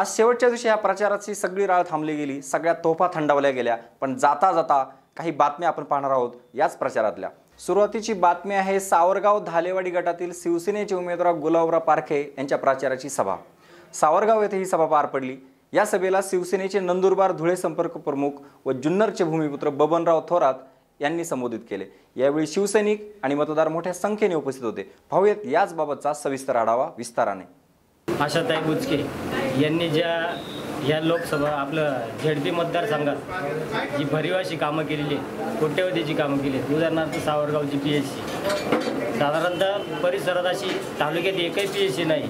आज शेवटच्या दिवशी या प्रचाराची सगळी राळ थांबली गेली, सगळ्या तोफा थंडावल्या गेल्या। पण जाता जाता काही बातम्या आपण पाहणार आहोत याच प्रचारातल्या। सुरुवातीची बातमी आहे सावरगाव धालेवाडी गटातील शिवसेनेचे उमेदवार गुलाबराव पारखे यांच्या प्रचाराची सभा। सावरगाव येथे ही सभा पार पडली। या सभेला शिवसेनेचे नंदुरबार धुळे संपर्क प्रमुख व जुन्नरचे भूमिपुत्र बबनराव थोरात यांनी संबोधित केले। यावेळी शिवसैनिक आणि मतदार मोठ्या संख्येने उपस्थित होते। पाहूयात याच बाबतचा सविस्तर आढावा विस्ताराने। आशाताई बुचके यांनी या लोकसभा आपलं झेडपी मतदारसंघात जी भरीव अशी कामं केलेली आहेत, कोट्यवधीची कामं केली आहेत। उदाहरणार्थ सावरगावची PHC साधारणतः परिसरात अशी तालुक्यात एकही PHC नाही,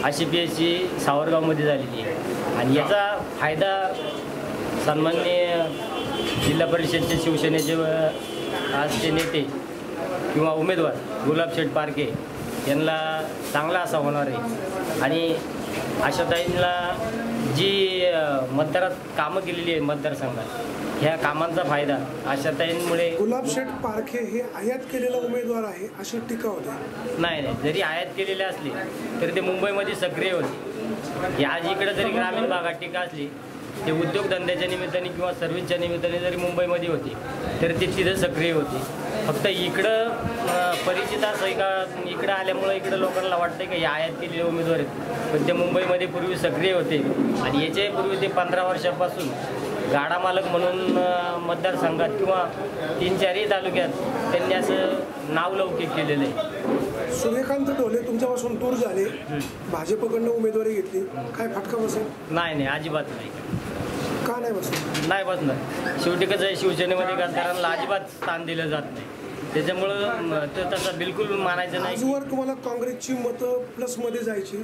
अशी PHC सावरगावमध्ये झालेली आहे। आणि याचा फायदा सन्माननीय जिल्हा परिषदचे शिवसेनेचे आजचे नेते किंवा उमेदवार गुलाबशेठ पारखे यांना चांगला असा होणार आहे। आणि आशाताईंना जी मतदारात कामं केलेली आहे मतदारसंघात, ह्या कामांचा फायदा आशाताईंमुळे। गुलाबशेठ पारखे हे आयात केलेला उमेदवार आहे अशी टीका होते। नाही, जरी आयात केलेले असले तरी ते मुंबईमध्ये सक्रिय होते। आज इकडे जरी ग्रामीण भागात टीका असली, ते उद्योगधंद्याच्या निमित्ताने किंवा सर्व्हिसच्या निमित्ताने जरी मुंबईमध्ये होते तरी ते तिथे सक्रिय होते। फक्त इकडं परिचित असं आहे का, इकडं आल्यामुळे इकडं लोकांना वाटतं की हे आयात केलेले उमेदवार आहेत, पण ते मुंबईमध्ये पूर्वी सक्रिय होते। आणि याच्यापूर्वी ते 15 वर्षापासून गाडा मालक म्हणून मतदारसंघात किंवा 3-4 तालुक्यात त्यांनी असं नावलौकिक केलेलं आहे। सूर्यकांत ढोले तुमच्यापासून दूर झाले, भाजपकडनं उमेदवारी घेतली, काय फटका बसेल? नाही, अजिबात नाही। का नाही बसणार? नाही बसणार। शेवटी कसं आहे, शिवसेनेमध्ये गद्दारांना अजिबात स्थान दिलं जात नाही, त्याच्यामुळं ते तसं बिलकुल मानायचं नाही। आजवर तुम्हाला काँग्रेसची मतं प्लसमध्ये जायची,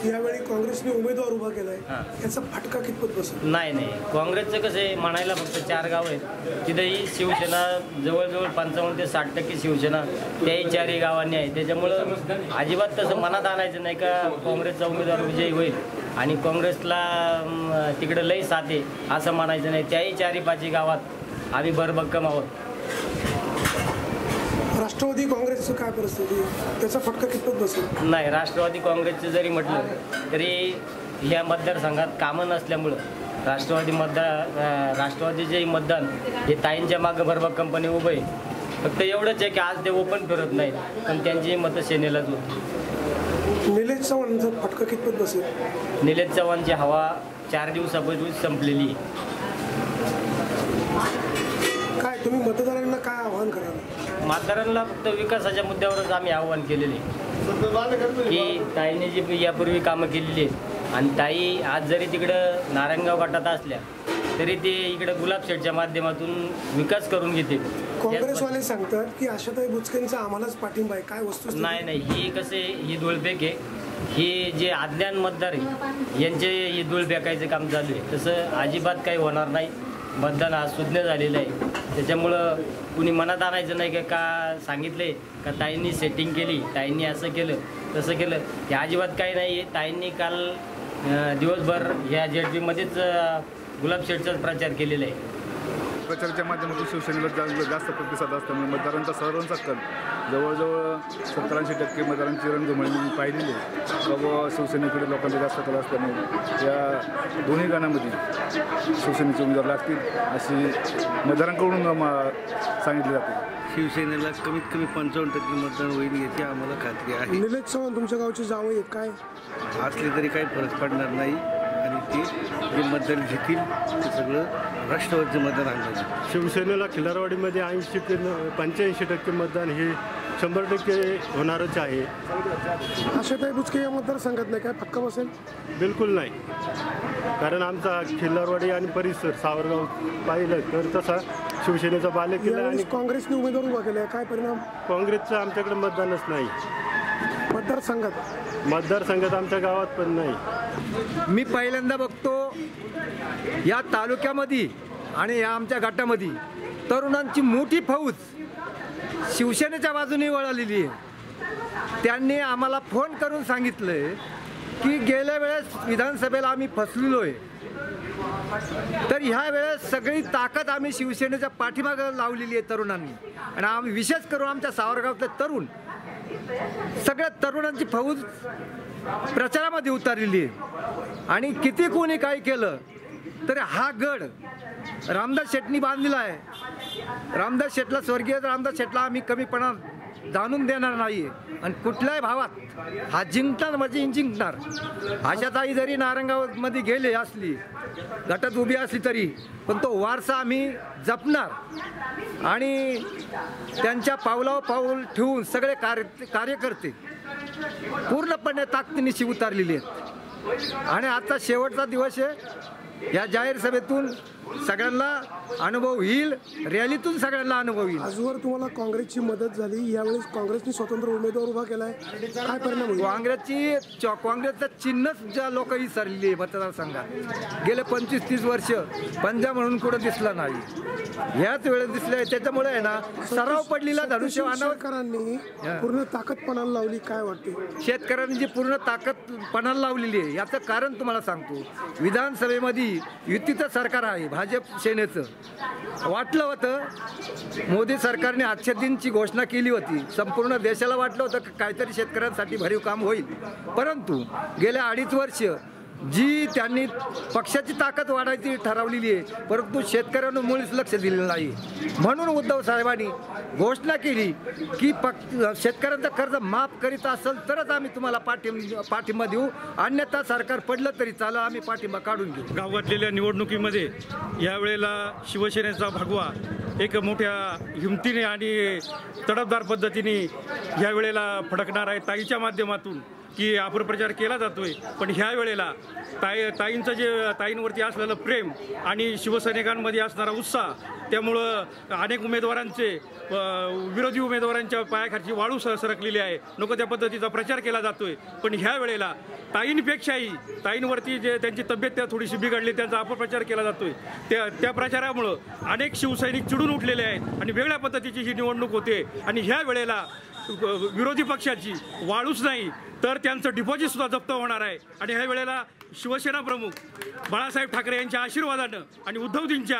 यावेळी काँग्रेसने उमेदवार उभा केलाय, याचा फटका कितपत बसेल? नाही, काँग्रेसचं कसं आहे, म्हणायला फक्त 4 गाव आहेत, तिथेही शिवसेना जवळजवळ 55 ते 60% शिवसेना त्याही 4ही गावांनी आहे। त्याच्यामुळं अजिबात तसं मनात आणायचं नाही का काँग्रेसचा उमेदवार विजयी होईल आणि काँग्रेसला तिकडं लई साथ आहे असं म्हणायचं नाही। त्याही 4-5 गावात आम्ही भरभक्कम आहोत। राष्ट्रवादी काँग्रेसचं काय परिस्थिती, त्याचा फटका कितपत बसेल? नाही, राष्ट्रवादी काँग्रेसचं जरी म्हटलं तरी ह्या मतदारसंघात कामं नसल्यामुळं राष्ट्रवादीचे मतदान हे ताईंच्या मागं भरभक्कमपणे उभं आहे। फक्त एवढंच आहे की आज ते ओपन फिरत नाहीत, पण त्यांची मतं सेनेलाच होती। निलेश चव्हाणचा फटका कितपत बसेल? निलेश चव्हाणची हवा 4 दिवसापूर्वी संपलेली आहे। काय तुम्ही मतदारांना काय आवाहन कराल? मतदारांना फक्त विकासाच्या मुद्द्यावरच आम्ही आव्हान केलेले की ताईने जी यापूर्वी कामं केलेली आहेत, आणि ताई आज जरी तिकडं नारायणगाव गटात असल्या तरी ते इकडं गुलाबशेठच्या माध्यमातून विकास करून घेते। काँग्रेसवाले सांगतात की आशाताई बुचकेंचा आम्हालाच पाठिंबा आहे, काय वस्तू? नाही, ही कसे ही धूळफेक आहे। ही जे अज्ञान मतदार आहे यांचे ही धूळ फेकायचं काम चालू आहे, तसं अजिबात काही होणार नाही। मतदान आज सुज्ञ झालेलं आहे, त्याच्यामुळं कुणी मनात आणायचं नाही का सांगितले का ताईंनी सेटिंग केली, ताईंनी असं केलं तसं केलं, हे अजिबात काही नाही आहे। ताईंनी काल दिवसभर ह्या ZP-मध्येच गुलाबशेठचाच प्रचार केलेला आहे। प्रचाराच्या माध्यमातून शिवसेनेला जास्त प्रतिसाद असल्यामुळे मतदारांचा सर्वांचा कल जवळजवळ 70-80% मतदारांची रणधुमाळी मी पाहिलेली आहे। बाबा शिवसेनेकडे लोकांचा जास्त कल असल्यामुळे या दोन्ही गणामध्ये शिवसेनेचे उमेदवार लागतील अशी मतदारांकडून सांगितले जाते। शिवसेनेला कमीत कमी 55% मतदान होईल याची आम्हाला खात्री आहे। निलेश चव्हाण तुमच्या गावचे जावई आहेत, काय असले तरी काही फरक पडणार नाही, आणि ते जे मतदान घेतील ते सगळं राष्ट्रवादीचं मतदान आणलं। शिवसेनेला खिलारवाडीमध्ये 80 ते 85% मतदान हे 100% होणारच आहे। आशाताई बुचके या मतदारसंघात नाही, काय फटका बसेल? बिलकुल नाही, कारण आमचा खिल्लारवाडी आणि परिसर सावरगाव पाहिलं तर तसा शिवसेनेचा बालेकिल्ला आणि काँग्रेसने उमेदवार उभा केला, काय परिणाम? काँग्रेसचं आमच्याकडे मतदानच नाही। मतदारसंघात आमच्या गावात पण नाही। मी पहिल्यांदा बघतो या तालुक्यामध्ये आणि या आमच्या गटामध्ये तरुणांची मोठी फौज शिवसेनेच्या बाजूने वळालेली आहे। त्यांनी आम्हाला फोन करून सांगितलं की गेल्या वेळेस विधानसभेला आम्ही फसलेलो आहे, तर ह्या वेळेस सगळी ताकद आम्ही शिवसेनेच्या पाठीमागे लावलेली आहे तरुणांनी। आणि आम्ही विशेष करून आमच्या सावरगावातले तरुण सगळ्या तरुणांची फौज प्रचारामध्ये उतरलेली आहे आणि किती कोणी काही केलं तरी हा गड रामदास शेटनी बांधलेला आहे. रामदास शेटला, स्वर्गीय रामदास शेटला आम्ही कमीपणा जाणून देणार नाही आणि कुठल्याही भावात हा जिंकणार म्हणजे जिंकणार. आशाताई जरी नारंगामध्ये गेले असली, गटात उभी असली तरी, पण तो वारसा आम्ही जपणार आणि त्यांच्या पावलावर पाऊल ठेवून सगळे कार्यकर्ते पूर्णपणे ताकदीनिशी उतरलेले आहेत. आणि आता शेवटचा दिवस आहे. या जाहीर सभेतून सगळ्यांना अनुभव येईल, रॅलीतून सगळ्यांना अनुभव येईल. आजवर तुम्हाला काँग्रेसची मदत झाली, यावेळेस काँग्रेसने स्वतंत्र उमेदवार उभा केलाय, काय परिणाम होईल? काँग्रेसचं चिन्हच ज्या लोक विसरलेली आहे मतदारसंघात गेले 25-30 वर्ष पंजा म्हणून कुठं दिसला नाही, ह्याच वेळेस दिसले. त्याच्यामुळे आहे ना सराव पडलेला धनुष्य शेतकऱ्यांनी पूर्ण ताकद पणाला लावली, काय वाटते? शेतकऱ्यांनी जी पूर्ण ताकद पणाला लावलेली आहे याचं कारण तुम्हाला सांगतो. विधानसभेमध्ये युतीचं सरकार आहे, भाजप सेनेचं. वाटलं होतं मोदी सरकारने आजच्या दिनची घोषणा केली होती, संपूर्ण देशाला वाटलं होतं की काहीतरी शेतकऱ्यांसाठी भरीव काम होईल. परंतु गेल्या 2.5 वर्ष जी त्यांनी पक्षाची ताकद वाढायची ठरवलेली आहे, परंतु शेतकऱ्यांना मुळीच लक्ष दिलेलं नाही. म्हणून उद्धव साहेबांनी घोषणा केली की शेतकऱ्यांचं कर्ज माफ करीत असेल तरच आम्ही तुम्हाला पाठिंबा देऊ, अन्यथा सरकार पडलं तरी चालेल, आम्ही पाठिंबा काढून घेऊ. गावातलेल्या निवडणुकीमध्ये यावेळेला शिवसेनेचा भगवा एक मोठ्या हिमतीने आणि तडफदार पद्धतीने यावेळेला फडकणार आहे. ताईच्या माध्यमातून की अपप्रचार केला जातोय, पण ह्या वेळेला ताईंचं जे ताईंवरती असलेलं प्रेम आणि शिवसैनिकांमध्ये असणारा उत्साह, त्यामुळं अनेक उमेदवारांचे विरोधी उमेदवारांच्या पायाखालची वाळू सरकलेली आहे. नको त्या पद्धतीचा प्रचार केला जातोय. पण ह्या वेळेला ताईंपेक्षाही ताईंवरती जे त्यांची तब्येत थोडीशी बिघडली, त्यांचा अपप्रचार केला जातोय. त्या प्रचारामुळं अनेक शिवसैनिक चिडून उठलेले आहेत आणि वेगळ्या पद्धतीची ही निवडणूक होते. आणि ह्या वेळेला विरोधी पक्षाची वाळूच नाही तर त्यांचं डिपॉझिट सुद्धा जप्त होणार आहे. आणि ह्या वेळेला शिवसेना प्रमुख बाळासाहेब ठाकरे यांच्या आशीर्वादानं आणि उद्धवजींच्या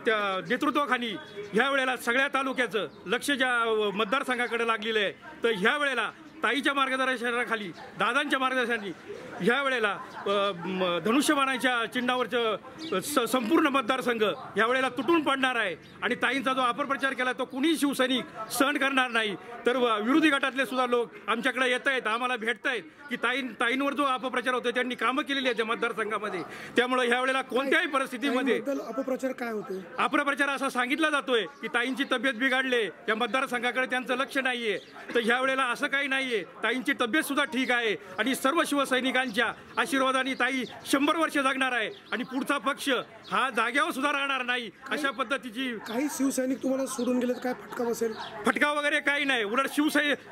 त्या नेतृत्वाखाली ह्या वेळेला सगळ्या तालुक्याचं लक्ष ज्या मतदारसंघाकडे लागलेलं आहे. तर ह्या वेळेला ताईच्या मार्गदर्शनाखाली, दादांच्या मार्गदर्शनाखाली ह्या वेळेला धनुष्यबाणाच्या चिन्हावरचं संपूर्ण मतदारसंघ ह्या वेळेला तुटून पडणार आहे. आणि ताईंचा जो अपप्रचार केला तो कुणीही शिवसैनिक सहन करणार नाही. तर विरोधी गटातले सुद्धा लोक आमच्याकडे येत आहेत, आम्हाला भेटत आहेत की ताईंवर जो अपप्रचार होतो त्यांनी कामं केलेली आहेत त्या मतदारसंघामध्ये. त्यामुळे ह्या वेळेला कोणत्याही परिस्थितीमध्ये अपप्रचार काय होतो? अपप्रचार असा सांगितला जातोय की ताईंची तब्येत बिघडले, या मतदारसंघाकडे त्यांचं लक्ष नाहीये. तर ह्या वेळेला असं काही नाहीये, ताईंची तब्येत सुद्धा ठीक आहे आणि सर्व शिवसैनिकांच्या आशीर्वादाने ताई 100 वर्ष जगणार आहे आणि पुढचा पक्ष हा जाग्यावर सुद्धा राहणार नाही. अशा पद्धतीची काही शिवसैनिक तुम्हाला सोडून गेलेत, काय फटका बसेल? फटका वगैरे काही नाही. उलट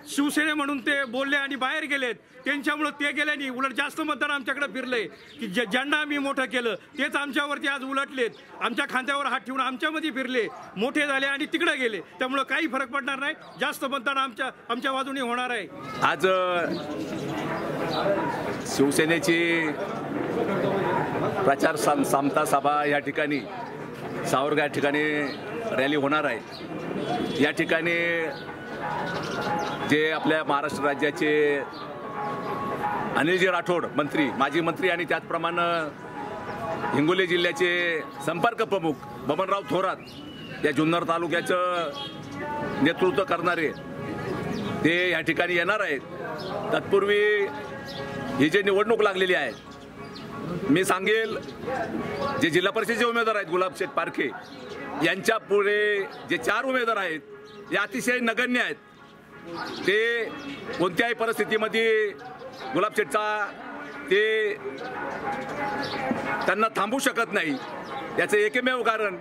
शिवसेने म्हणून ते बोलले आणि बाहेर गेलेत. त्यांच्यामुळे ते गेल्याने उलट जास्त मतदान आमच्याकडे फिरले की ज्यांना आम्ही मोठं केलं तेच आमच्यावरती आज उलटलेत. आमच्या खांद्यावर हात ठेवून आमच्यामध्ये फिरले, मोठे झाले आणि तिकडे गेले. त्यामुळे काही फरक पडणार नाही. जास्त मतदान आमच्या बाजूने होणार आहे. आज शिवसेनेची प्रचार समता सभा या ठिकाणी सावरगाव या ठिकाणी रॅली होणार आहे. या ठिकाणी जे आपल्या महाराष्ट्र राज्याचे अनिलजी राठोड मंत्री, माजी मंत्री आणि त्याचप्रमाणे हिंगोली जिल्ह्याचे संपर्क प्रमुख बबनराव थोरात या जुन्नर तालुक्याचं नेतृत्व करणारे ते या ठिकाणी येणार आहेत. तत्पूर्वी ही जी निवडणूक लागलेली आहे, मी सांगेल जे जिल्हा परिषदेचे उमेदवार आहेत गुलाबशेठ पारखे यांच्या पुढे जे 4 उमेदवार आहेत हे अतिशय नगण्य आहेत. ते कोणत्याही परिस्थितीमध्ये गुलाबशेठचा ते त्यांना थांबवू शकत नाही. याचं एकमेव कारण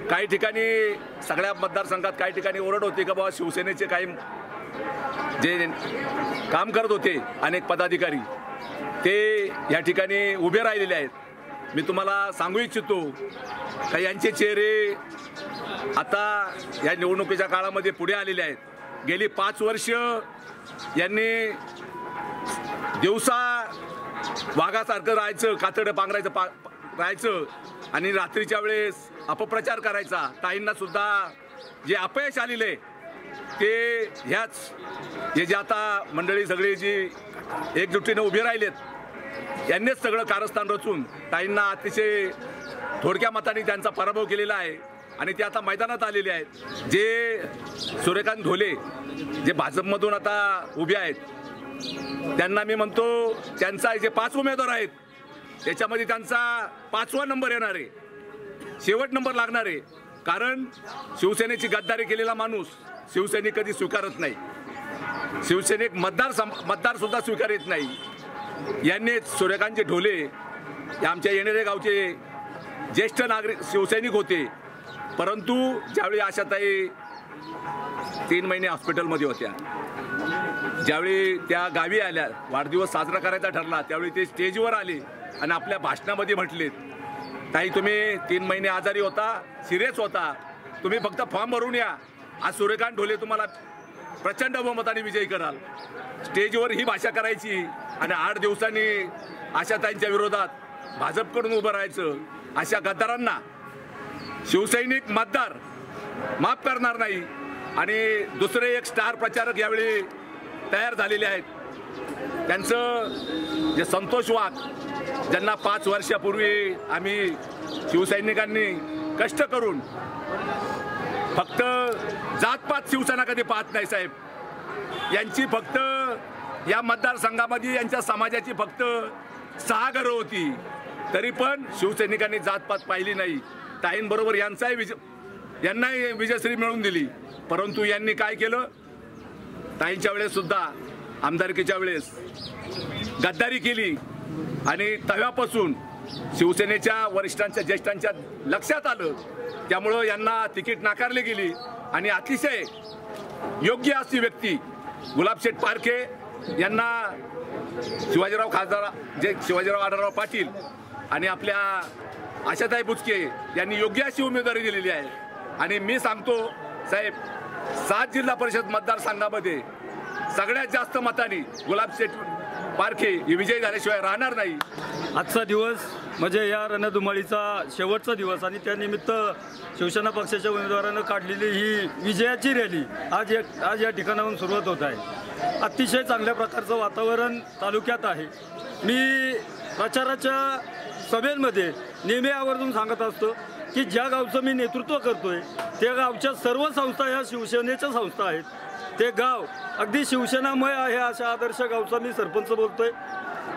काही ठिकाणी सगळ्या मतदारसंघात काही ठिकाणी ओरड होती का बाबा शिवसेनेचे काही जे काम करत होते अनेक पदाधिकारी ते या ठिकाणी उभे राहिलेले आहेत. मी तुम्हाला सांगू इच्छितो का यांचे चेहरे आता या निवडणुकीच्या काळामध्ये पुढे आलेले आहेत. गेली 5 वर्ष यांनी दिवसा वाघासारखं राहायचं, कातडं पांघरायचं राहायचं आणि रात्रीच्या वेळेस अपप्रचार करायचा. ताईंना सुद्धा जे अपयश आलेले ते हे जे आता मंडळी सगळी जी एकजुटीने उभे राहिलेत यांनीच सगळं कारस्थान रचून ताईंना अतिशय थोडक्या मताने त्यांचा पराभव केलेला आहे आणि ते आता मैदानात आलेले आहेत. जे सूर्यकांत धोले जे भाजपमधून आता उभे आहेत त्यांना मी म्हणतो त्यांचा जे 5 उमेदवार आहेत त्याच्यामध्ये त्यांचा 5वा नंबर येणार आहे, शेवट नंबर लागणार आहे. कारण शिवसेनेची गद्दारी केलेला माणूस शिवसैनिक कधी स्वीकारत नाही, शिवसैनिक मतदार सुद्धा स्वीकारत नाही. यांनी सूर्यकांतचे ढोले हे आमच्या येणेरे गावचे ज्येष्ठ नागरिक शिवसैनिक होते, परंतु ज्यावेळी आशाताई 3 महिने हॉस्पिटलमध्ये होत्या, ज्यावेळी त्या गावी आल्या वाढदिवस साजरा करायचा ठरला त्यावेळी ते स्टेजवर आले आणि आपल्या भाषणामध्ये म्हटलेत, ताई तुम्ही 3 महिने आजारी होता, सिरियस होता, तुम्ही फक्त फॉर्म भरून या, आज सूर्यकांत ढोले तुम्हाला प्रचंड बहुमताने विजयी कराल. स्टेजवर ही भाषा करायची आणि 8 दिवसांनी आशाताईंच्या विरोधात भाजपकडून उभं राहायचं. अशा गद्दारांना शिवसैनिक मतदार माफ करणार नाही. आणि दुसरे एक स्टार प्रचारक यावेळी तयार झालेले आहेत, त्यांचं जे संतोष वाघ, ज्यांना 5 वर्षापूर्वी आम्ही शिवसैनिकांनी कष्ट करून, फक्त जातपात शिवसेना कधी पाहत नाही साहेब, यांची फक्त या मतदारसंघामध्ये यांच्या समाजाची फक्त 6 घरं होती, तरी पण शिवसैनिकांनी जातपात पाहिली नाही. ताईंबरोबर यांनाही विजयश्री मिळवून दिली. परंतु यांनी काय केलं, ताईंच्या वेळेस सुद्धा आमदारकीच्या वेळेस गद्दारी केली आणि तेव्हापासून शिवसेनेच्या वरिष्ठांच्या ज्येष्ठांच्या लक्षात आलं, त्यामुळं यांना तिकीट नाकारली गेली. आणि अतिशय योग्य अशी व्यक्ती गुलाबशेठ पारखे यांना शिवाजीराव आढळराव पाटील आणि आपल्या आशाताई बुचके यांनी योग्य अशी उमेदवारी दिलेली आहे. आणि मी सांगतो साहेब, 7 जिल्हा परिषद मतदारसंघामध्ये सगळ्यात जास्त मतांनी गुलाबशेठ पारखे हे विजयी झाल्याशिवाय राहणार नाही. आजचा दिवस म्हणजे या रणधुमाळीचा शेवटचा दिवस आणि त्यानिमित्त शिवसेना पक्षाच्या उमेदवारानं काढलेली ही विजयाची रॅली आज या ठिकाणाहून सुरुवात होत आहे. अतिशय चांगल्या प्रकारचं वातावरण तालुक्यात आहे. मी प्रचाराच्या सभेमध्ये नेहमी आवर्जून सांगत असतो की ज्या गावचं मी नेतृत्व करतोय त्या गावच्या सर्व संस्था ह्या शिवसेनेच्या संस्था आहेत. ते गाव अगदी शिवसेनामय आहे अशा आदर्श गावचा मी सरपंच बोलतोय.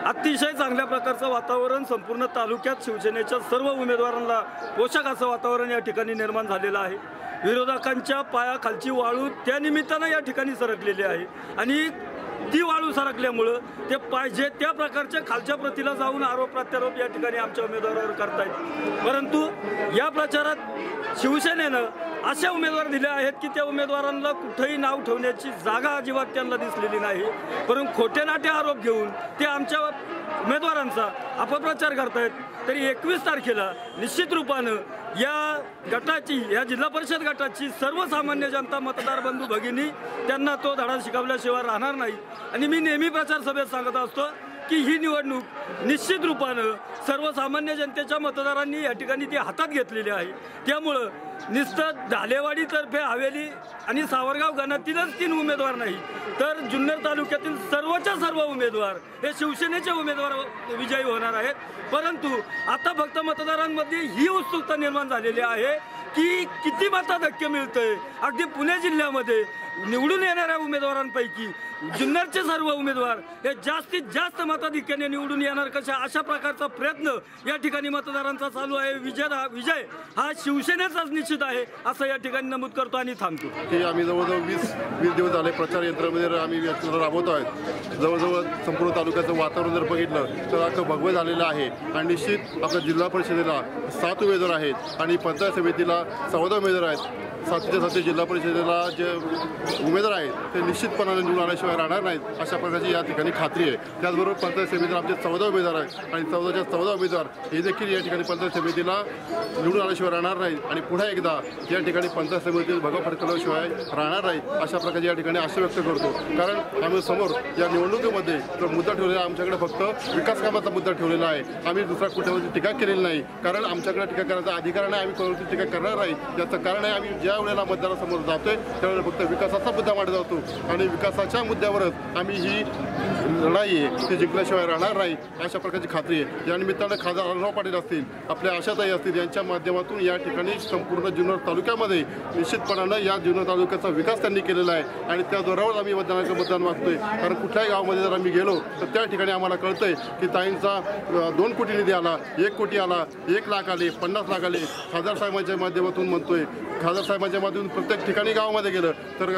अतिशय चांगल्या प्रकारचं वातावरण संपूर्ण तालुक्यात शिवसेनेच्या सर्व उमेदवारांना पोषक असं वातावरण या ठिकाणी निर्माण झालेलं आहे. विरोधकांच्या पायाखालची वाळू त्या निमित्तानं या ठिकाणी सरकलेली आहे आणि ती वाळू सरकल्यामुळं ते पाहिजे त्या प्रकारच्या खालच्या प्रतीला जाऊन आरोप प्रत्यारोप या ठिकाणी आमच्या उमेदवारावर करतायत. परंतु या प्रचारात शिवसेनेनं अशा उमेदवार दिले आहेत की त्या उमेदवारांना कुठेही नाव ठेवण्याची जागा अजिबात त्यांना दिसलेली नाही, परंतु खोटे नाटे आरोप घेऊन ते आमच्या उमेदवारांचा अपप्रचार करतायत. तरी 21 तारखेला निश्चित रूपानं या जिल्हा परिषद गटाची सर्वसामान्य जनता मतदार बंधू भगिनी त्यांना तो धडा शिकवल्याशिवाय राहणार नाही. आणि मी नेहमी प्रचार सभेत सांगत असतो की ही निवडणूक निश्चित रूपानं सर्वसामान्य जनतेच्या मतदारांनी या ठिकाणी ती हातात घेतलेली आहे. त्यामुळं नुसतं धालेवाडीतर्फे हवेली आणि सावरगाव गणातीलच 3 उमेदवार नाही तर जुन्नर तालुक्यातील सर्वच्या सर्व उमेदवार हे शिवसेनेचे उमेदवार विजयी होणार आहेत. परंतु आता फक्त मतदारांमध्ये ही उत्सुकता निर्माण झालेली आहे की किती मताधिक्य मिळतंय. अगदी पुणे जिल्ह्यामध्ये निवडून येणाऱ्या उमेदवारांपैकी जुन्नरचे सर्व उमेदवार हे जास्तीत जास्त मताधिक्याने निवडून येणार कशा अशा प्रकारचा प्रयत्न या ठिकाणी मतदारांचा चालू आहे. विजय हा शिवसेनेचाच निश्चित आहे असं या ठिकाणी नमूद करतो आणि थांबतो. की आम्ही जवळजवळ 20 दिवस झाले प्रचार यंत्रामध्ये आम्ही राबवतो आहेत. जवळजवळ संपूर्ण तालुक्याचं वातावरण जर बघितलं तर अख्खं भगवं झालेलं आहे. आणि निश्चित आपल्या जिल्हा परिषदेला 7 उमेदवार आहेत आणि पंचायत समितीला 14 उमेदवार आहेत. 7 जिल्हा परिषदेला जे उमेदवार आहेत ते निश्चितपणाने निवडून आल्याशिवाय राहणार नाहीत अशा प्रकारची या ठिकाणी खात्री आहे. त्याचबरोबर पंचायत समितीला आमचे 14 उमेदवार आहेत आणि 14च्या 14 उमेदवार हे देखील या ठिकाणी पंचायत समितीला निवडून आल्याशिवाय राहणार नाहीत आणि पुन्हा एकदा या ठिकाणी पंचायत समितीत भगवा फडकवल्याशिवाय राहणार नाहीत अशा प्रकारची या ठिकाणी आशा व्यक्त करतो. कारण आम्ही समोर या निवडणुकीमध्ये जो मुद्दा ठेवलेला आमच्याकडे फक्त विकास कामाचा मुद्दा ठेवलेला आहे. आम्ही दुसरा कुठेवरती टीका केलेली नाही, कारण आमच्याकडे टीका करण्याचा अधिकार नाही. आम्ही कोणावरती टीका करणार नाही. याचं कारण आहे आम्ही ज्या वेळेला मतदारासमोर जातोय त्यावेळेला फक्त विकास विकासाचा मुद्दा मांडला जातो आणि विकासाच्या मुद्द्यावरच आम्ही ही लढाई आहे ती जिंकल्याशिवाय राहणार नाही अशा प्रकारची खात्री आहे. या निमित्तानं खासदार अर्णव पाटील असतील, आपल्या आशाताई असतील यांच्या माध्यमातून या ठिकाणी संपूर्ण जुन्नर तालुक्यामध्ये निश्चितपणानं या जुन्नर तालुक्याचा विकास त्यांनी केलेला आहे आणि त्या जोरावर आम्ही मतदान मागतोय. कारण कुठल्याही गावामध्ये जर आम्ही गेलो तर त्या ठिकाणी आम्हाला कळतंय की ताईंचा 2 कोटी निधी आला, 1 कोटी आला, 1 लाख आले, 50 लाख आले. खासदार साहेबांच्या माध्यमातून म्हणतोय, खासदार साहेबांच्या माध्यमातून प्रत्येक ठिकाणी गावामध्ये गेलं तर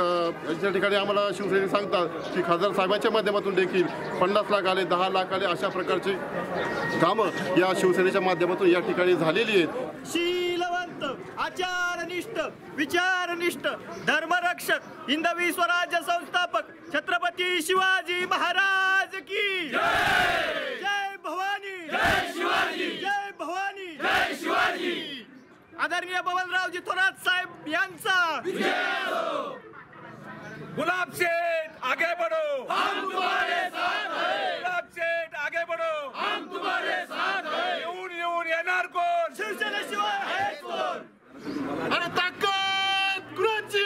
त्या ठिकाणी आम्हाला शिवसेनेने सांगतात की खासदार साहेबांच्या माध्यमातून देखील 50 लाख आले, 10 लाख आले अशा प्रकारची कामं या शिवसेनेच्या माध्यमातून या ठिकाणी झालेली आहेत. शीलवंत, आचारनिष्ठ, विचारनिष्ठ, धर्मरक्षक, हिंदवी स्वराज्य संस्थापक छत्रपती शिवाजी महाराज की जय. जय भवानी, जय शिवाजी, जय भवानी, जय शिवाजी. आदरणीय बबनरावजी थोरात साहेब यांचा विजय असो. गुलाब शेठ आगे बढ़ो, हम तुम्हारे साथ हैं. गुलाब शेठ आगे बढ़ो, हम तुम्हारे साथ हैं. येऊन येणार कोण? शिवसेनेशिवाय आहेच कोण? आणि ताकद कुणाची?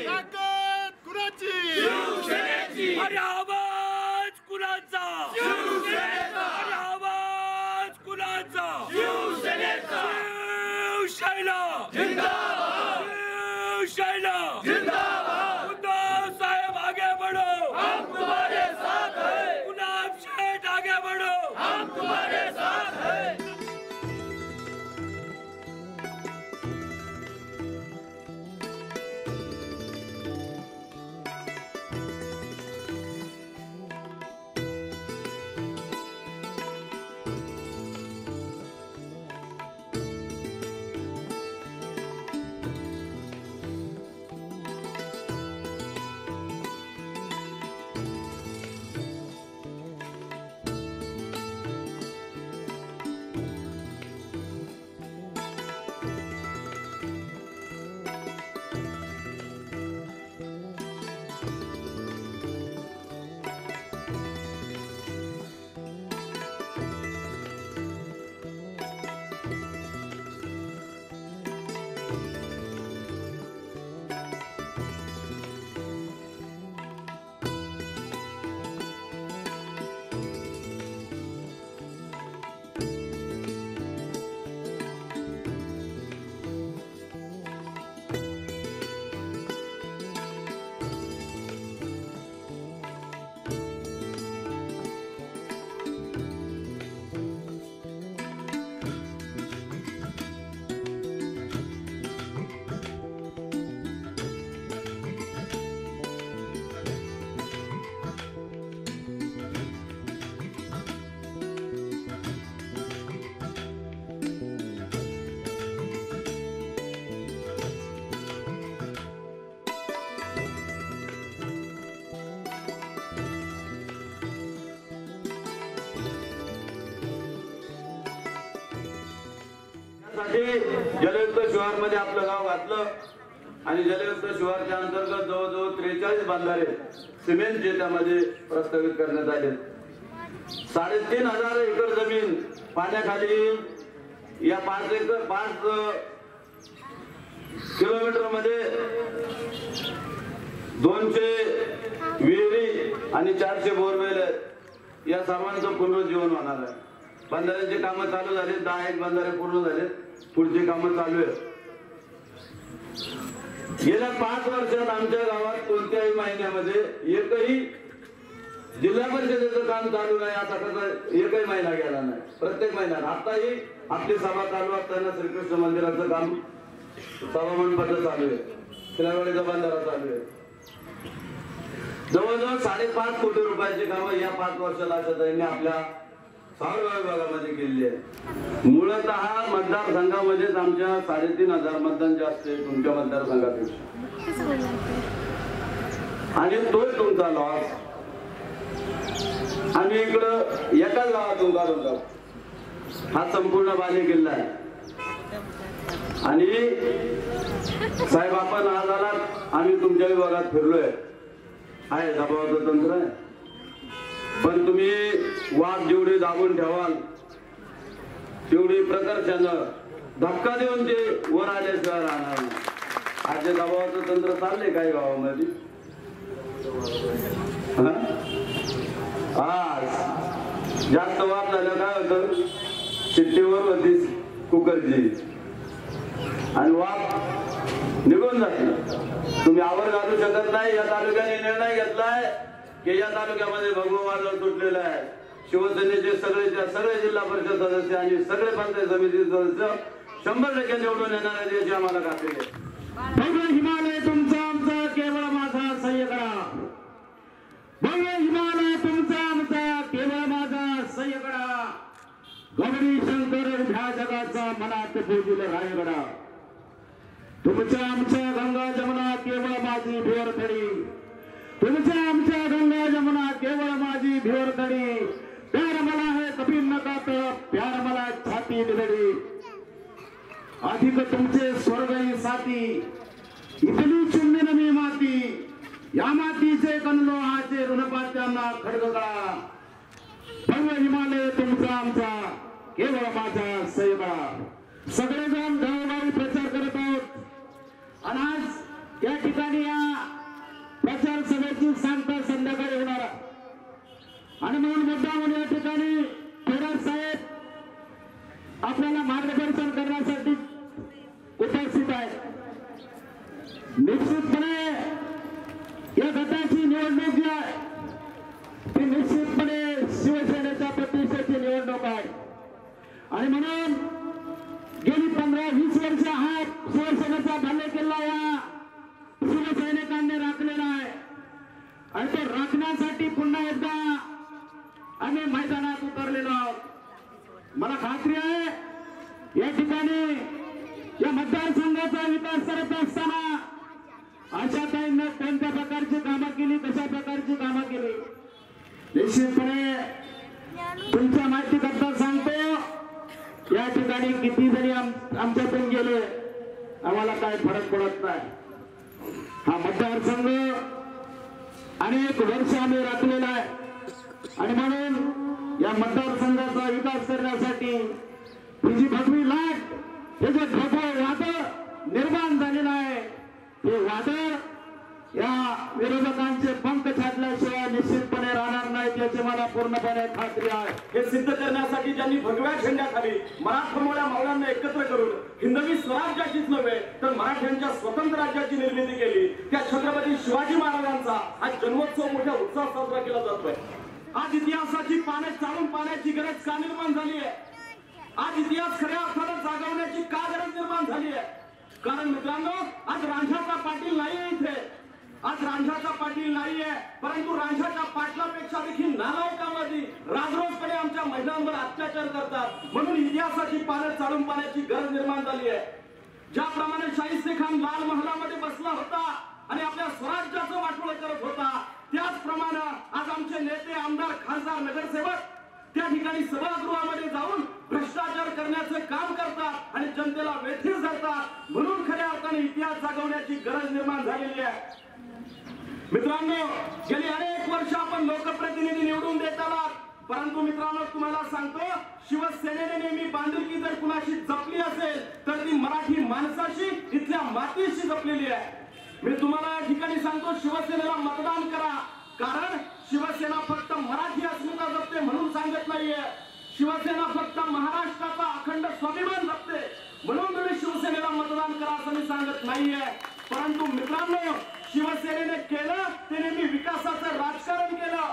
ताकद कुणाची? शिवसेनेची. अरे आवाज कुणाचा? शिवसेनेचा. अरे आवाज कुणाचा? शिवसेनेचा. शिवसेना जिंदाबाद. शिवसेना जिंदाबाद. उद्धव साहेब आगे बढ़ो, हम तुम्हारे साथ हैं. गुलाब शेठ आगे बढ़ो, हम तुम्हारे साथ हैं. जलयुक्त शिवारमध्ये आपलं गाव घातलं आणि जलयुक्त शिवारच्या अंतर्गत जवळजवळ 43 बंधारे सिमेंट त्यामध्ये प्रस्तावित करण्यात आले. 3,500 एकर जमीन पाण्याखाली या 5 किलोमीटर मध्ये 200 विहिरी आणि 400 बोरवेल या सर्वांचं पुनरुज्जीवन होणार आहे. बंधाऱ्यांची कामं चालू झाली, 10 बंधारे पूर्ण झाले, पुढची कामं चालू आहेत. गेल्या 5 वर्षात आमच्या गावात कोणत्याही महिन्यामध्ये एकही जिल्हा परिषदेचं काम चालू नाही असा एकही महिना गेला नाही. प्रत्येक महिन्यात आताही आपली सभा चालू असताना श्रीकृष्ण मंदिराचं काम सभा मंडपाचं चालू आहे, खिलारवाडीचा बंधारा चालू आहे. जवळजवळ 5.5 कोटी रुपयाची कामं या 5 वर्षात आशाताईंनी आपल्या सावरगाव विभागामध्ये केलेली आहे. मूलतः मतदारसंघामध्येच आमच्या 3,500 मतदान जास्त आहे तुमच्या मतदारसंघापेक्षा आणि तोच तुमचा लॉस. आम्ही इकडं एकाच गावातून काढून जाऊ. हा संपूर्ण बाले किल्ला आहे आणि साहेब आपण आज आलात, आम्ही तुमच्या विभागात फिरलोय, आहे दबावाचं तंत्र आहे, पण तुम्ही वाद जेवढी दाबून ठेवाल तेवढी प्रकर्षानं धक्का देऊन ते वर आल्याशिवाय राहणार नाही. आजच्या दबावाचं तंत्र चाललंय काय गावामध्ये? आज जास्त वाद झालं काय होतं, शिट्टीवर होती कुकरची आणि वाद निघून जाते. तुम्ही आवर घालू शकत नाही. या तालुक्याने निर्णय घेतलाय की या तालुक्यामध्ये भगवं वादळ सुटलेलं आहे. शिवसेनेचे सगळे जिल्हा परिषद सदस्य आणि सगळे पंचायत समिती सदस्य 100% निवडून येणार आहेत याची आम्हाला खात्री आहे. भव्य हिमालय तुमचा आमचा केवळ माझा सह्य करा. भव्य हिमालय तुमचा आमचा केवळ माझा सह्य करा. गौरी शंकर ह्या जगाचा मनात बोजील रायगडा. तुमच्या आमच्या गंगा जमुना केवळ माझी भिवरथडी. तुमच्या आमच्या गंगा जमुना केवळ माझी भिवरथडी. प्यार मला है कभी नका तळप, प्यार मला छाती निधडी. अधिक तुमचे स्वर्गही साथी, इथली चुंबीन मी माती. या मातीचे कणलो हाचे ऋणपात्यांना खडग कळा. भव्य हिमालय तुमचा आमचा केवळ माझा सैबळा. सगळेजण गावोगावी प्रचार करत आहोत आणि आज या ठिकाणी या प्रचार सभेची सांगता संध्याकाळी होणार आणि म्हणून मुद्दामून या ठिकाणी थोरात साहेब आपल्याला मार्गदर्शन करण्यासाठी उपस्थित आहे. निश्चितपणे या गटाची निवडणूक जी आहे ती निश्चितपणे शिवसेनेच्या प्रतिष्ठेची निवडणूक आहे आणि म्हणून गेली 15-20 वर्ष हा शिवसेनेचा बालेकिल्ला या शिवसैनिकांनी राखलेला आहे आणि तो राखण्यासाठी पुन्हा एकदा आम्ही मैदानात उतरलेलो आहोत. मला खात्री आहे या ठिकाणी या मतदारसंघाचा विकास करत असताना आशाताईंनी कोणत्या प्रकारची कामं केली, कशा प्रकारची कामं केली. निश्चितपणे तुमच्या माहिती करता सांगतो या ठिकाणी किती जरी आमच्यातून गेले आम्हाला काय फरक पडत नाही. हा मतदारसंघ अनेक वर्ष आम्ही राखलेला आहे आणि म्हणून या मतदारसंघाचा विकास करण्यासाठी ही जी भगवी लाट, हे जे ढोबळ वादळ निर्माण झालेलं आहे, हे वादळ या विरोधकांचे पंख छाटल्याशिवाय निश्चितपणे राहणार नाहीत याची मला पूर्णपणे खात्री आहे. हे सिद्ध करण्यासाठी ज्यांनी भगव्या झेंड्याखाली मराठमोळ्या मावळ्यांना एकत्र करून हिंदवी स्वराज्याचीच नव्हे तर मराठ्यांच्या स्वतंत्र राज्याची निर्मिती केली, त्या छत्रपती शिवाजी महाराजांचा आज जन्मोत्सव मोठ्या उत्साहात साजरा केला जातोय. आज इतिहासाची पाने चालून पाहण्याची गरज का निर्माण झाली आहे? आज इतिहास खऱ्या अर्थानं जागवण्याची का गरज निर्माण झाली आहे? कारण मित्रांनो, आज रांझाचा पाटील नाहीये इथे, आज रांझाचा पाटील नाहीये, परंतु रांझाच्या पाटलापेक्षा देखील नालायकांमध्ये राजरोजपणे आमच्या महिलांवर अत्याचार करतात. म्हणून इतिहासाची पानं चालून पाहण्याची गरज निर्माण झाली आहे. ज्याप्रमाणे शाहिस्ते खान लाल महालामध्ये बसला होता आणि आपल्या स्वराज्याचं वाटोळ करत होता, त्याचप्रमाणे आज आमचे नेते, आमदार, खासदार, नगरसेवक त्या ठिकाणी सभागृहामध्ये जाऊन भ्रष्टाचार करण्याचं काम करतात आणि जनतेला वेठीस धरतात. म्हणून खऱ्या अर्थाने इतिहास जागवण्याची गरज निर्माण झालेली आहे. मित्रांनो, गेली अनेक वर्ष आपण लोकप्रतिनिधी निवडून देत आलात, परंतु मित्रांनो तुम्हाला सांगतो, शिवसेनेने नेहमी बांधिलकी जर कुणाशी जपली असेल तर ती मराठी माणसाशी, इथल्या मातीशी जपलेली आहे. मी तुम्हाला या ठिकाणी सांगतो, शिवसेनेला मतदान करा, कारण शिवसेना फक्त मराठी अस्मिता जपते म्हणून सांगत नाहीये. शिवसेना फक्त महाराष्ट्राचा अखंड स्वाभिमान जपते म्हणून तुम्ही शिवसेनेला मतदान करा असं मी सांगत नाहीये. परंतु मित्रांनो, शिवसेनेने केलं ते नेहमी विकासाचं राजकारण केलं.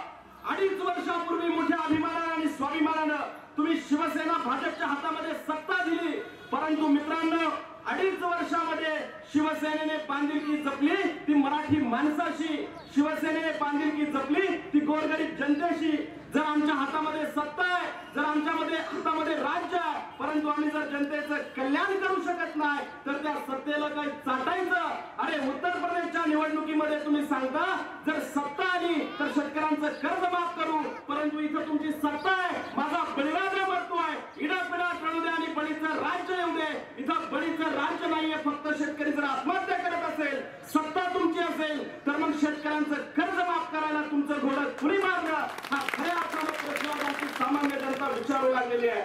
2.5 वर्षापूर्वी मोठ्या अभिमानानं आणि स्वाभिमानानं तुम्ही शिवसेना भाजपच्या हातामध्ये सत्ता दिली, परंतु मित्रांनो 2.5 वर्षामध्ये शिवसेनेने बांधिलकी जपली ती मराठी माणसाशी, शिवसेनेने बांधिलकी जपली ती गोरगरीब जनतेशी. जर आमच्या हातामध्ये सत्ता आहे, जर आमच्यामध्ये हातामध्ये राज्य आहे, परंतु आम्ही जर जनतेचं कल्याण करू शकत नाही तर त्या सत्तेला काही चाटायचं. अरे उत्तर प्रदेशच्या निवडणुकीमध्ये तुम्ही सांगता जर सत्ता आली तर शेतकऱ्यांचं कर्ज माफ करू, परंतु इथं तुमची सत्ता आहे, माझा बळीराजा मरतोय, इडापिडा कळू दे आणि बळीचं राज्य येऊ दे. इथं बळीचं राज्य नाहीये, फक्त शेतकरी जर आत्महत्या करत असेल, सत्ता तुमची असेल तर मग शेतकऱ्यांचं कर्ज माफ करायला तुमचं घोडं कुणी मारलं, हा खऱ्या अर्थानं प्रश्न सामान्य जनता विचारू लागलेली आहे.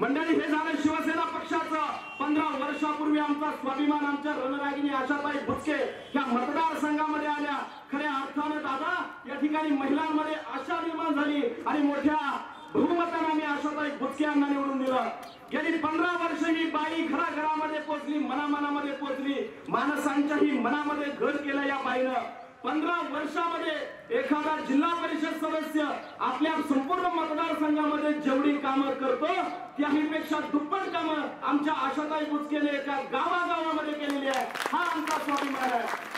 मंडळी, हे झालं शिवसेना पक्षाचं. 15 वर्षापूर्वी आमचा स्वाभिमान, आमच्या रणरागिणी आशाताई बुचके या मतदारसंघामध्ये आल्या. खऱ्या अर्थानं दादा या ठिकाणी महिलांमध्ये आशा निर्माण झाली आणि मोठ्या बहुमताने आम्ही आशाताई बुचके यांना निवडून दिलं. गेली 15 वर्ष ही बाई घराघरामध्ये पोहोचली, मनामनामध्ये पोहोचली, माणसांच्याही मनामध्ये घर केलं या बाईनं. 15 वर्षामध्ये एखादा जिल्हा परिषद सदस्य आपल्या संपूर्ण मतदारसंघामध्ये जेवढी कामं करतो त्याहीपेक्षा दुप्पट कामं आमच्या आशाताई बुचकेने एका गावागावामध्ये केलेली आहे. हा आमचा स्वाभिमान आहे.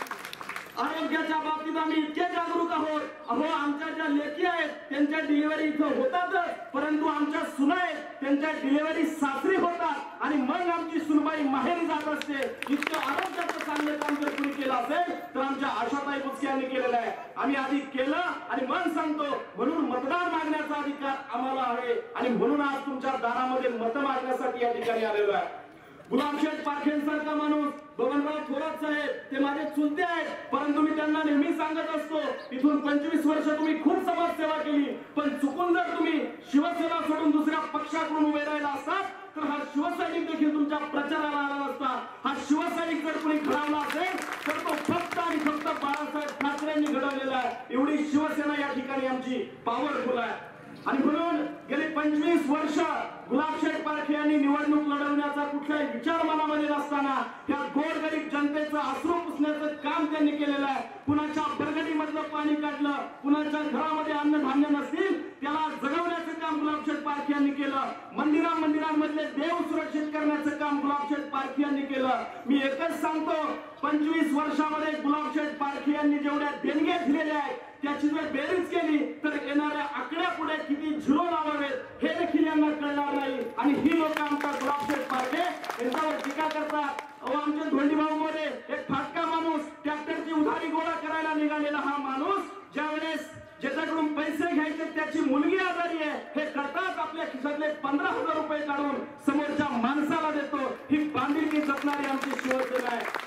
आरोग्याच्या बाबतीत आम्ही इतके जागरूक आहोत. अहो, आमच्या ज्या लेकी आहेत त्यांच्या डिलिव्हरी इथं होतातच, परंतु आमच्या सुना आहेत त्यांच्या डिलिव्हरी सासरी होतात आणि मग आमची सुनबाई माहेरी जात असते. इतकं आरोग्याचं चांगलं काम जर कुणी केलं असेल तर आमच्या आशाताई बुचके यांनी केलेलं आहे. आम्ही आधी केलं आणि मग सांगतो, म्हणून मतदार मागण्याचा अधिकार आम्हाला आहे आणि म्हणून आज तुमच्या दारामध्ये मत मागण्यासाठी या ठिकाणी आलेलो आहे. गुलाबशेठ पारखेंसारखा माणूस, बबनराव थोरात साहेब, ते माझे चुलते आहेत, परंतु मी त्यांना नेहमी सांगत असतो, इथून 25 वर्ष तुम्ही खूप समाजसेवा केली, पण चुकून जर तुम्ही शिवसेना सोडून दुसऱ्या पक्षाकडून उभे राहिला असतात तर हा शिवसैनिक देखील तुमच्या प्रचाराला आला नसता. हा शिवसैनिक जर कोणी घडवला असेल तर तो फक्त आणि फक्त बाळासाहेब ठाकरेंनी घडवलेला आहे. एवढी शिवसेना या ठिकाणी आमची पॉवरफुल आहे. आणि म्हणून गेली 25 वर्ष गुलाबशेठ पारखे यांनी निवडणूक लढवण्याचा कुठलाही विचार मनामध्ये नसताना त्या गोरगरीब जनतेचं अश्रू पुसण्याचं काम त्यांनी केलेलं आहे. कुणाच्या बरगडीमधलं पाणी काढलं, कुणाच्या घरामध्ये अन्नधान्य नसतील त्याला जगवण्याचं काम गुलाबशेठ पारखे यांनी केलं. मंदिरांमधले देव सुरक्षित करण्याचं काम गुलाबशेठ पारखे यांनी केलं. मी एकच सांगतो, 25 वर्षामध्ये गुलाबशेठ पारखे यांनी जेवढ्या देणग्या दिलेल्या आहेत त्याची जर बेरीज केली तर येणाऱ्या आकड्या पुढे किती झिरो लावावेत हे देखील यांना कळणार नाही. आणि ही लोक आमचा गुलाबशेठ पारखे यांच्यावर टीका करतात. आमच्या धोंडीभाऊ मध्ये एक फाटका माणूस, ट्रॅक्टरची उधारी गोळा करायला निघालेला हा माणूस ज्यावेळेस ज्याच्याकडून पैसे घ्यायचे त्याची मुलगी आजारी आहे हे करताच आपल्या खिशातले 15,000 रुपये काढून समोरच्या माणसाला देतो. ही बांधिलकी जपणारी आमची शिवसेना आहे.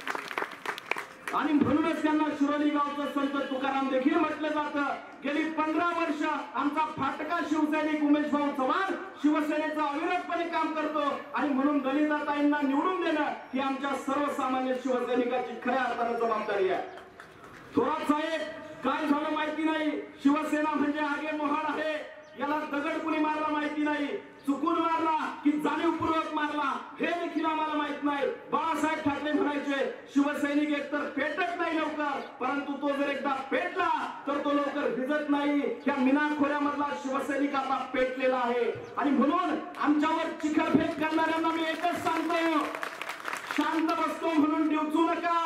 आणि म्हणूनच त्यांना शिरोली गावचं संत तुकाराम देखील म्हटलं जातं. गेली 15 वर्ष आमचा फाटका शिवसैनिक उमेश भाऊ चव्हाण शिवसेनेचं अविरतपणे काम करतो आणि म्हणून दलिताताईंना निवडून देणं ही आमच्या सर्वसामान्य शिवसैनिकाची खऱ्या अर्थाने जबाबदारी आहे. थोरात साहेब, काय झालं माहिती नाही. शिवसेना म्हणजे आगे मोहाड आहे, याला दगड कुणी मारला माहिती नाही, चुकून मारला की जाणीवपूर्वक मारला हे देखील आम्हाला माहित नाही. बाळासाहेब ठाकरे म्हणायचे शिवसैनिक एकतर पेटत नाही लवकर, परंतु तो जर एकदा पेटला तर तो लवकर भिजत नाही. त्या मीना खोऱ्यामधला शिवसैनिक आता पेटलेला आहे. आणि म्हणून आमच्यावर चिखलफेक करणाऱ्यांना मी एकच सांगतो, शांत बसतो म्हणून डिवचू नका,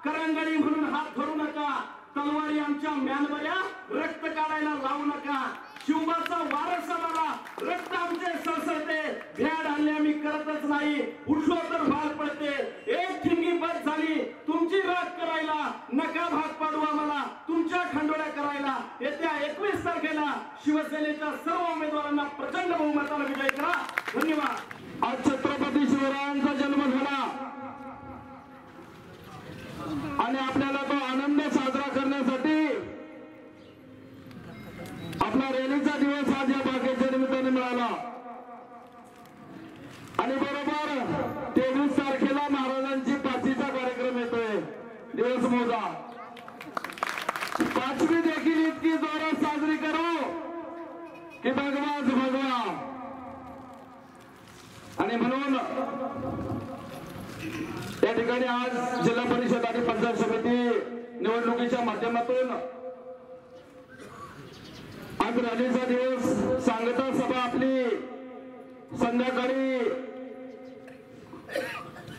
करंगडी म्हणून हात धरू नका, तलवारी आमच्या म्यानबऱ्या रक्त काढायला लावू नका. शिवबाचा वारस आम्हाला, रक्त आमचे सळसळते, भ्याड हल्ले आम्ही करतच नाही, उठलो तर भाग पडते. एक ठिणगी बस झाली तुमची राख करायला, नका भाग पाडू आम्हाला तुमच्या खंडोळ्या करायला. येत्या 21 तारखेला शिवसेनेच्या सर्व उमेदवारांना प्रचंड बहुमताने विजयी करा. धन्यवाद. आज छत्रपती शिवरायांचा जन्म झाला आणि आपल्याला तो आनंद साजरा करण्यासाठी आपला रॅलीचा दिवस आज या बागेच्या निमित्ताने मिळाला. आणि बरोबर 23 तारखेला महाराजांची 5वीचा कार्यक्रम येतोय. दिवस मोजा, 5वी देखील इतकी जोरात साजरी करू की भगवाच भगवा. आणि म्हणून या ठिकाणी आज जिल्हा परिषद आणि पंचायत समिती निवडणुकीच्या माध्यमातून आज रॅलीचा दिवस, सांगता सभा आपली संध्याकाळी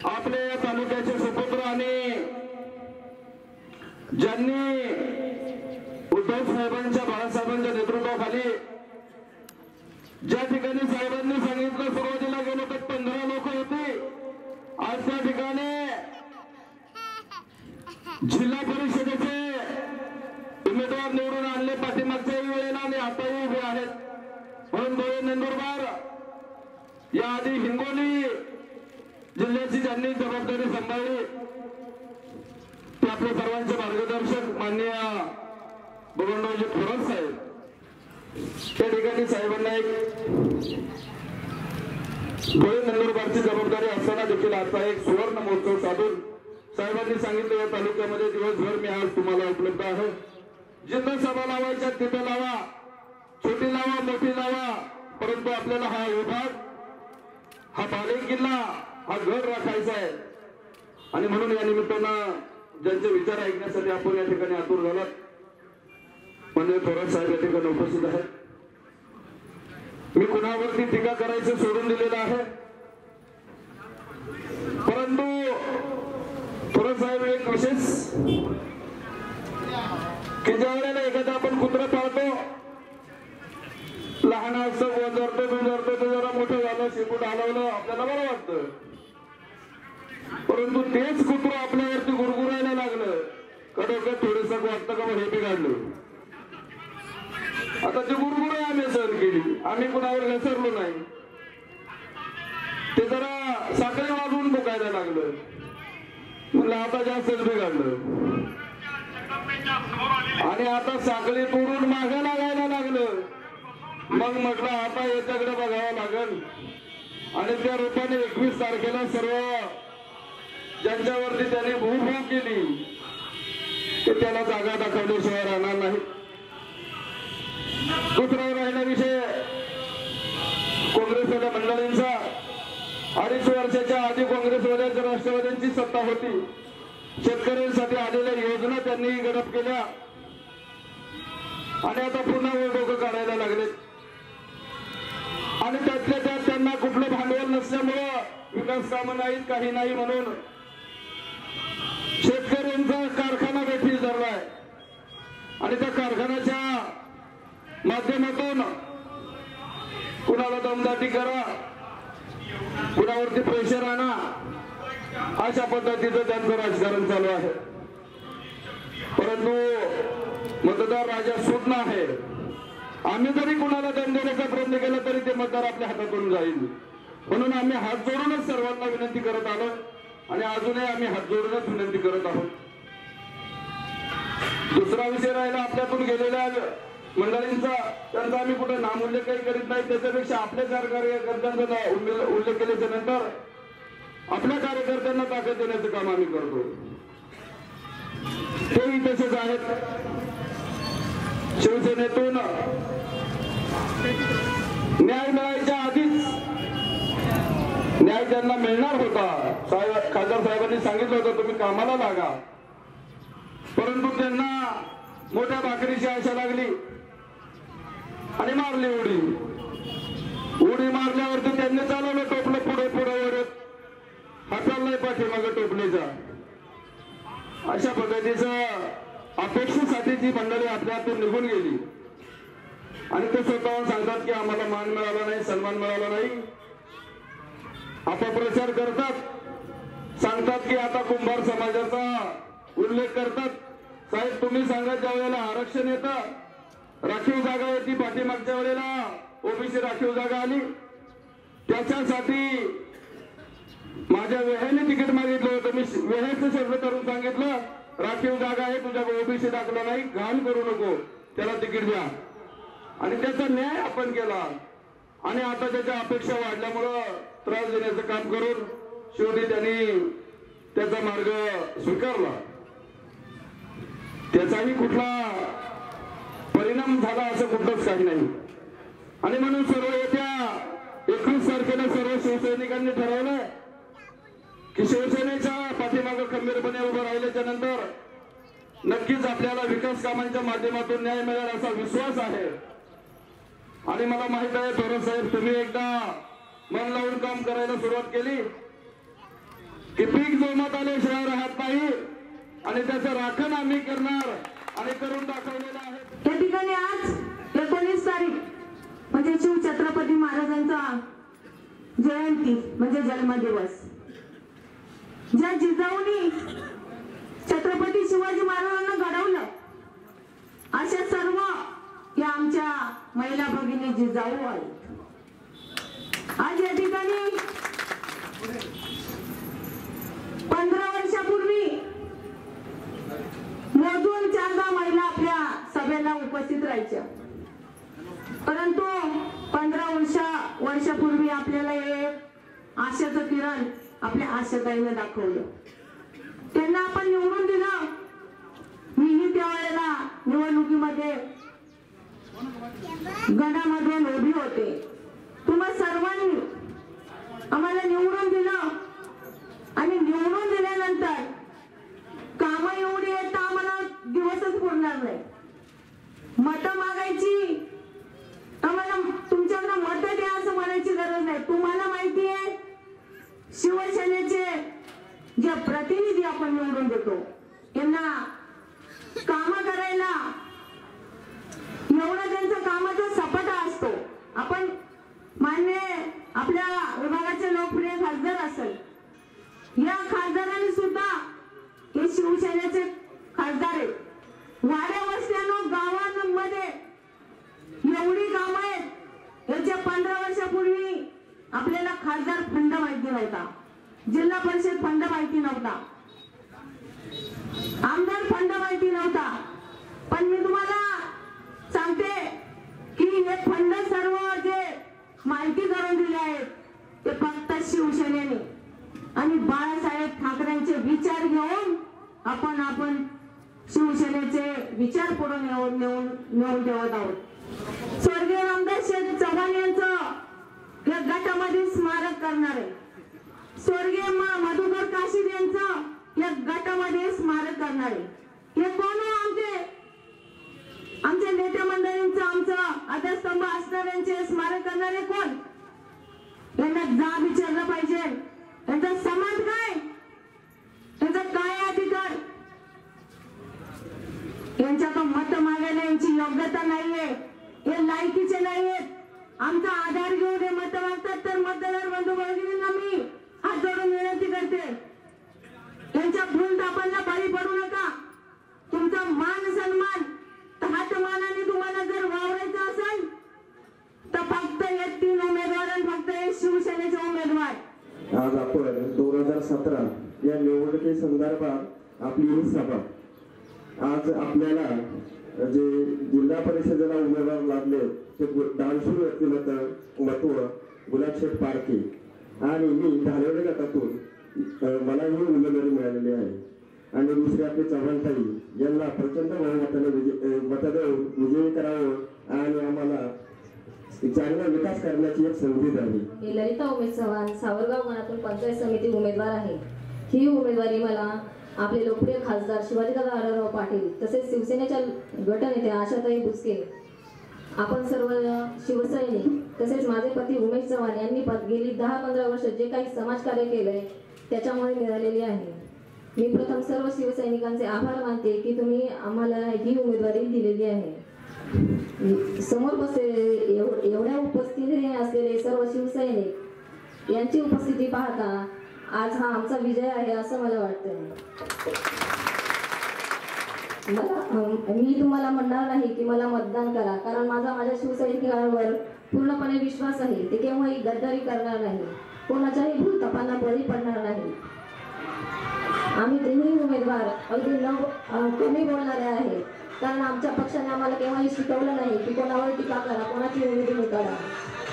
आपल्या या तालुक्याचे सुपुत्र आणि ज्यांनी उद्धव साहेबांच्या, बाळासाहेबांच्या नेतृत्वाखाली ज्या ठिकाणी साहेबांनी सांगितलं सुरुवातीला गेलो तर 15 लोक होती, आज त्या ठिकाणी जिल्हा परिषदेचे उमेदवार निवडून आणले पाठीमागच्याही वेळेला आणि आताही उभे आहेत. म्हणून धुळे, नंदुरबार याआधी हिंगोली जिल्ह्याची ज्यांनी जबाबदारी सांभाळली ते आपल्या सर्वांचे मार्गदर्शक माननीय बबनरावजी थोरात साहेब. त्या ठिकाणी साहेबांना एक धुळे नंदुरबारची जबाबदारी असताना देखील आता एक सुवर्ण महोत्सव साधून साहेबांनी सांगितलं या तालुक्यामध्ये दिवसभर मी आज तुम्हाला उपलब्ध आहे. जिथं सभा लावायच्या तिथं लावा, छोटी लावा मोठी लावा, परंतु आपल्याला हा विभाग, हा बालेकिल्ला, किल्ला, हा गड राखायचा आहे. आणि म्हणून या निमित्तानं ज्यांचे विचार ऐकण्यासाठी आपण या ठिकाणी आतुर झालात, म्हणजे थोरात साहेब या ठिकाणी उपस्थित आहेत. मी कुणावरती टीका करायचं सोडून दिलेलं आहे, परंतु थोरात साहेब एक विशेष की ज्या वेळेला एखादा आपण कुत्रा पाळतो, लहान असतं वजरतो बिजरतो, ते जरा मोठं झालं, शेपूट हलवलं, आपल्याला बरं वाटतं. परंतु तेच कुत्र आपल्यावरती गुरगुरायला लागलं का डोक्यात थोडंसं वाटतं का हे बिघडलं. आता ती गुरगुरा आम्ही सहन केली, आम्ही कुणावर घसरलो नाही. ते जरा साखळी वाजवून बोकायला लागलं, म्हणलं आता जास्तच बिघडलं. आणि आता साखळी तोडून मागे लागायला लागलं. मग म्हटलं आता याच्याकडे बघावं लागल. आणि त्या रूपाने 21 तारखेला सर्व ज्यांच्यावरती त्याने भूभू केली ते त्याला जागा दाखवल्याशिवाय राहणार नाही. दुसरा राहिला विषय काँग्रेसवाल्या मंडळींचा. 2.5 वर्षाच्या आधी काँग्रेसवाल्याच्या राष्ट्रवाद्यांची सत्ता होती. शेतकऱ्यांसाठी आलेल्या योजना त्यांनी गडप केल्या आणि आता पुन्हा डोकं काढायला लागले. आणि त्यातल्या त्यात त्यांना कुठलं भांडवल नसल्यामुळं विकास कामं नाहीत, काही नाही म्हणून शेतकऱ्यांचा कारखाना बेठीस धरलाय. आणि त्या कारखान्याच्या माध्यमातून कुणाला दमदाटी करा, कुणावरती प्रेशर आणा, अशा पद्धतीचं त्यांचं राजकारण चालू आहे. परंतु मतदार राजा सूचना आहे. आम्ही जरी कुणाला दम देण्याचा प्रयत्न केला तरी ते मतदार आपल्या हातातून जाईल. म्हणून आम्ही हात जोडूनच सर्वांना विनंती करत आलो आणि अजूनही आम्ही हात जोडूनच विनंती करत आहोत. दुसरा विषय राहिला आपल्यातून गेलेल्या मंडळींचा, त्यांचा आम्ही कुठे नामोल्लेख काही करीत नाही. त्याच्यापेक्षा आपल्या कार्यकर्त्यांचा उल्लेख केल्याच्या नंतर आपल्या कार्यकर्त्यांना ताकद देण्याचं काम आम्ही करतो. तेही तसेच आहेत. शिवसेनेतून न्याय मिळायच्या आधीच न्याय त्यांना मिळणार होता. खासदार साहेबांनी सांगितलं होतं तुम्ही कामाला लागा. परंतु त्यांना मोठ्या भाकरीची आशा लागली आणि मारली उडी. उडी मारल्यावरती त्यांनी चालवलं टोपलं पुढे पुढे वरत, हाताला नाही पाठीमागं टोपलीचा. अशा पद्धतीचं अपेक्षेसाठी जी मंडळी आपल्या हातून निघून गेली आणि ते स्वतःहून सांगतात की आम्हाला मान मिळाला नाही, सन्मान मिळाला नाही. अपप्रचार करतात, सांगतात की आता कुंभार समाजाचा उल्लेख करतात. साहेब तुम्ही सांगा ज्या वेळेला आरक्षण येतं, राखीव जागा येते, पाठीमागच्या वेळेला ओबीसी राखीव जागा आली, त्याच्यासाठी माझ्या वेळेने तिकीट मागितलं होतं. मी वेळेचं शब्द करून सांगितलं राखीव जागा आहे, तुझ्या ओबीसी दाखला नाही, घाण करू नको, त्याला तिकीट द्या. आणि त्याचा न्याय आपण केला. आणि आता त्याच्या अपेक्षा वाढल्यामुळं त्रास देण्याचं काम करून शेवटी त्यांनी त्याचा मार्ग स्वीकारला. त्याचाही कुठला परिणाम झाला असं कुठलंच काही नाही. आणि म्हणून सर्व येत्या 21 तारखेला सर्व शिवसैनिकांनी ठरवलं की शिवसेनेच्या पाठीमागं खंबीरपणे उभं राहिल्याच्या नंतर नक्कीच आपल्याला विकास कामांच्या माध्यमातून न्याय मिळेल असा विश्वास आहे. आणि मला माहित आहे थोरात साहेब तुम्ही एकदा मन लावून काम करायला सुरुवात केली की पीक जोमात आल्याशिवाय राहत नाही आणि त्याचं राखण आम्ही करणार आणि करून दाखवलेलं आहे. त्या ठिकाणी आज 19 तारीख म्हणजे शिव छत्रपती महाराजांचा जयंती म्हणजे जन्मदिवस. ज्या जिजाऊनी छत्रपती शिवाजी महाराजांना घडवलं अशा सर्व या आमच्या महिला भगिनी जिजाऊ आहेत. आज या ठिकाणी 15 वर्षापूर्वी मोजून 4 महिला आपल्या सभेला उपस्थित राहायच्या. परंतु 15 वर्षापूर्वी आपल्याला हे आशेचं किरण आपल्या आशाताईनं दाखवलं. त्यांना आपण निवडून दिलं. मीही त्यावेळेला निवडणुकीमध्ये गटामधून उभी होते. तुम्हा सर्वांनी आम्हाला निवडून दिलं आणि निवडून दिल्यानंतर कामं एवढी आहेत तर आम्हाला दिवसच पुरणार नाही. मतं मागायची, आम्हाला तुमच्याकडे मतं द्या असं म्हणायची गरज नाही. तुम्हाला माहिती आहे शिवसेनेचे जे प्रतिनिधी आपण निवडून देतो त्यांना कामं करायला एवढा त्यांचा कामाचा सपाटा असतो. आपण मान्य आपल्या विभागाचे लोकप्रिय खासदार असेल, या खासदारांनी सुद्धा हे शिवसेनेचे खासदार आहेत. वाड्या वस्त्यानं गावांमध्ये एवढी कामं आहेत. याच्या 15 वर्षापूर्वी आपल्याला खासदार फंड माहिती नव्हता, जिल्हा परिषद फंड माहिती नव्हता, आमदार फंड माहिती नव्हता. पण मी तुम्हाला सांगते की हे फंड सर्व जे माहिती करून दिले आहेत ते फक्त शिवसेनेने आणि बाळासाहेब ठाकरेंचे विचार घेऊन आपण शिवसेनेचे विचार पुढे नेऊन ठेवत आहोत. स्वर्गीय रामदास चव्हाण यांचं या गटामध्ये स्मारक करणार आहे. स्वर्गीय मधुकर काशीद यांचं या गटामध्ये स्मारक करणार आहे. हे कोण आमच्या नेते मंडळींचं आमचं आधारस्तंभ असणाऱ्यांचे स्मारक करणारे कोण? यांना जा विचारलं पाहिजे. त्यांचा समाज काय, त्यांचा काय अधिकार? यांच्याकडे मत मागायला यांची योग्यता नाहीये, हे लायकीचे नाहीयेत. आमचा आधार घेऊन हे मत मागतात तर मतदार बंधू भगिनींना मी हात जोडून विनंती करते, त्यांच्या भूलथापांना बळी पडू नका. तुमचा मान सन्मान हातमानाने तुम्हाला जर वावरायचं असेल तर फक्त हे 3 उमेदवार आणि फक्त हे शिवसेनेचे उमेदवार. आज आपण 2017 या निवडणुकी संदर्भात आपली ही सभा, आज आपल्याला जे जिल्हा परिषदेला उमेदवार लागले ते दानशूर व्यक्तिमत्व गुलाबशेठ पारखे आणि मी धालेवाडी गटातून मला ही उमेदवारी मिळालेली आहे. आणि दुसरे आपले चव्हाणताई यांना प्रचंड बहुमताने मत देऊन विजयी करावं आणि आम्हाला चांगला विकास करण्याची एक संधी द्यावी. मी ललिता उमेश चव्हाण सावरगाव गणातून पंचायत समिती उमेदवार आहे. ही उमेदवारी मला आपले लोकप्रिय खासदार शिवाजीदादा आढळराव पाटील तसेच शिवसेनेच्या गटनेत्या आशाताई बुचके, आपण सर्व शिवसैनिक तसेच माझे पती उमेश चव्हाण यांनी गेली 10-15 वर्ष जे काही समाजकार्य केलंय त्याच्यामुळे मिळालेली आहे. मी प्रथम सर्व शिवसैनिकांचे आभार मानते की तुम्ही आम्हाला ही उमेदवारी दिलेली आहे. समोर एवढ्या उपस्थितीने असलेले सर्व शिवसैनिक यांची उपस्थिती पाहता आज हा आमचा विजय आहे असं मला वाटतं. मी तुम्हाला म्हणणार नाही की मला मतदान करा, कारण माझ्या शिवसैनिकांवर पूर्णपणे विश्वास आहे. ते केव्हाही गद्दारी करणार नाही, कोणाच्याही भूलथापांना बळी पडणार नाही. आम्ही तिन्ही उमेदवार अगदी कमी बोलणारे आहेत, कारण आमच्या पक्षाने आम्हाला केव्हाही शिकवलं नाही की कोणावर टीका करा, कोणाची उमेदवारी करा.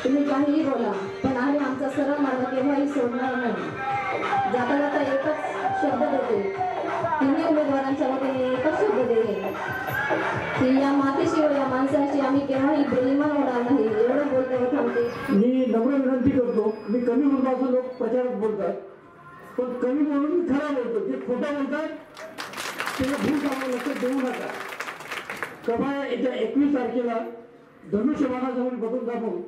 तुम्ही काहीही बोला, पण आम्ही आमचा सरळ मार्ग केव्हाही सोडणार नाही. जाता जाता एकच शब्द देते, तिन्ही उमेदवारांच्या वतीने एकच शब्द देते की या मातेशी व या माणसाशी आम्ही केव्हाही बेईमान होणार नाही. एवढं बोलते थांबते. मी नम्र विनंती करतो, मी कमी बोलतो असं लोक प्रचारात बोलतात, पण कमी बोलून मी खरा बोलतो. जे खोटं बोलतात त्याला भूल कामाला लक्ष देऊ नका. सभा येत्या 21 तारखेला धनुष्यबाणाजवळ बघून दाखवून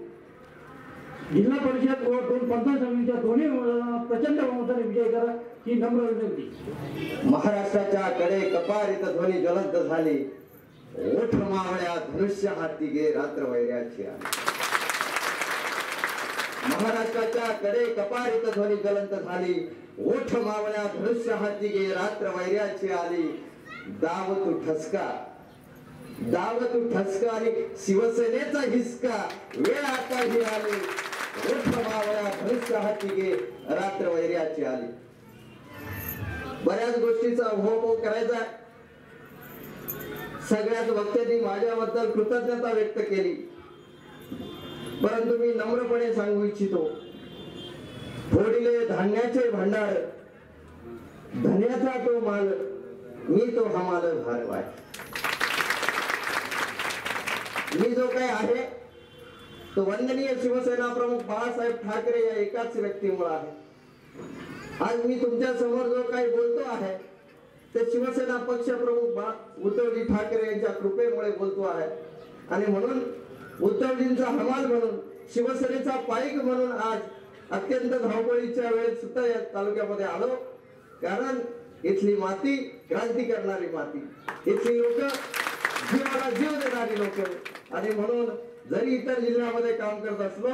जिल्हा परिषद व 2 पंचायत समितीच्या दोन्ही प्रचंड बहुमताने विजय करा ही नम्र विनंती. महाराष्ट्राच्या कडे कपारीत ध्वनी ज्वलंत झाली, ओठ मावळ्या धनुष्य हाती गे रात्र वैर्याची आली. महाराष्ट्राच्या कडे कपारीत ध्वनी ज्वलंत झाली, ओठ मावळ्या धनुष्य हाती गे रात्र वैर्याची आली. दाव तू ठसका आणि शिवसेनेचा हिसका, वेळ आता ही आली. ओठ मावळ्या धनुष्य हाती गे रात्र वैर्याची आली. बऱ्याच गोष्टीचा उभो करायचा. सगळ्याच वक्त्यांनी माझ्याबद्दल कृतज्ञता व्यक्त केली, परंतु मी नम्रपणे सांगू इच्छितो फोडिले धान्याचे भांडार, धन्याचा तो माल, मी तो हमाल भारवाय. मी जो काही आहे तो वंदनीय शिवसेना प्रमुख बाळासाहेब ठाकरे या एकाच व्यक्तीमुळे आहे. आज मी तुमच्या समोर जो काही बोलतो आहे ते शिवसेना पक्ष प्रमुख उद्धवजी ठाकरे यांच्या कृपेमुळे बोलतो आहे. आणि म्हणून उद्धवजींचा हमाल म्हणून, शिवसेनेचा पाईक म्हणून आज अत्यंत धावपळीच्या वेळेत सुद्धा या तालुक्यामध्ये आलो. कारण इथली माती क्रांती करणारी माती, इथली लोक जीवाला जीव देणारी लोक. आणि म्हणून जरी इतर जिल्ह्यामध्ये काम करत असलो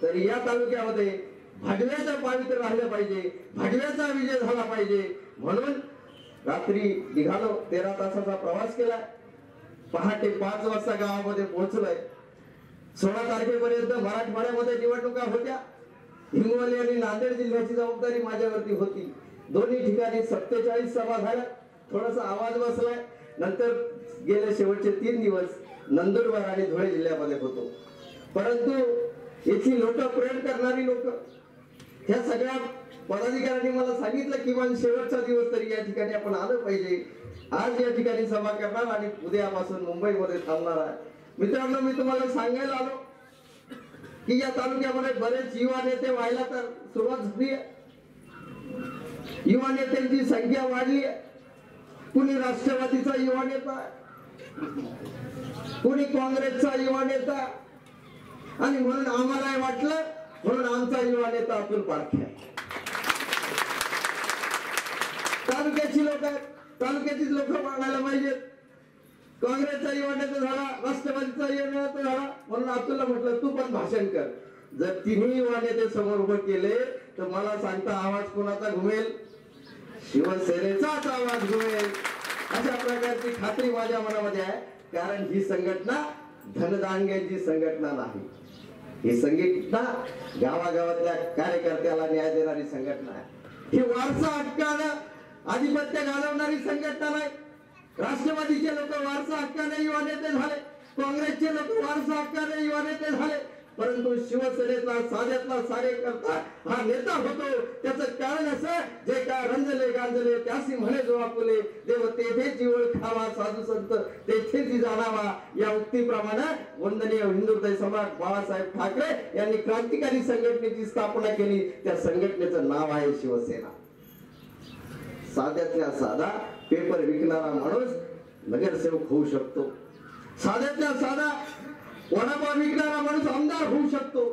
तरी या तालुक्यामध्ये भगव्याचं पावित्र्य राहिलं पाहिजे, भगव्याचा विजय झाला पाहिजे. म्हणून रात्री निघालो, 13 तासाचा प्रवास केला. पहाटे 5 वाजता गावामध्ये पोहोचलोय. 16 तारखेपर्यंत मराठवाड्यामध्ये निवडणुका होत्या. हिंगोली आणि नांदेड जिल्ह्याची जबाबदारी माझ्यावरती होती. दोन्ही ठिकाणी 47 सभा झाल्या. थोडासा आवाज बसलाय. नंतर गेले शेवटचे 3 दिवस नंदुरबार आणि धुळे जिल्ह्यामध्ये होतो. परंतु इथली लोक, प्रेम करणारी लोक, ह्या सगळ्या पदाधिकाऱ्यांनी मला सांगितलं किमान शेवटचा दिवस तरी या ठिकाणी आपण आलं पाहिजे. आज या ठिकाणी सभा करणार आणि उद्यापासून मुंबईमध्ये थांबणार आहे. मित्रांनो, मी तुम्हाला सांगायला आलो की या तालुक्यामध्ये बरेच युवा नेते व्हायला तर सुरुवात झाली आहे. युवा नेत्यांची संख्या वाढली आहे. कुणी राष्ट्रवादीचा युवा नेता, कुणी काँग्रेसचा युवा नेता. आणि म्हणून आम्हाला वाटलं, म्हणून आमचा युवा नेता अतुल पारखे. तालुक्याची लोक आहेत, तालुक्याचीच लोक मानायला पाहिजेत. काँग्रेसचा युवा नेता झाला, राष्ट्रवादीचा युवा नेता झाला, म्हणून अतुलला म्हटलं तू पण भाषण कर. जर तिन्ही युवा नेते समोर उभे केले तर मला सांगता आवाज कोणाचा घुमेल? शिवसेनेचाच आवाज घुमेल. अशा प्रकारची खात्री माझ्या मनामध्ये आहे. कारण ही संघटना धनदांड्यांची संघटना नाही. ही संघटना गावागावातल्या कार्यकर्त्याला न्याय देणारी संघटना आहे. ही वारसा हक्कानं आधिपत्य घालवणारी संघटना नाही. राष्ट्रवादीचे लोक वारसा हक्काने युवा नेते झाले, काँग्रेसचे लोक वारसा हक्काने युवा नेते झाले. परंतु शिवसेनेतला साध्यातला कार्यकर्ता हा नेता होतो. त्याचं कारण असं, जे का रंजले गांजले त्यासी म्हणे जो आपुले, देव तेथेची ओळखावा, साधू संत तेथेची जाणावा. या उक्तीप्रमाणे वंदनीय हिंदुहृदय सम्राट बाळासाहेब ठाकरे यांनी क्रांतिकारी संघटनेची स्थापना केली. त्या संघटनेचं नाव आहे शिवसेना. साध्यातल्या साधा पेपर विकणारा माणूस नगरसेवक होऊ शकतो. साध्यातल्या साधा वडापाव विकणारा माणूस आमदार होऊ शकतो.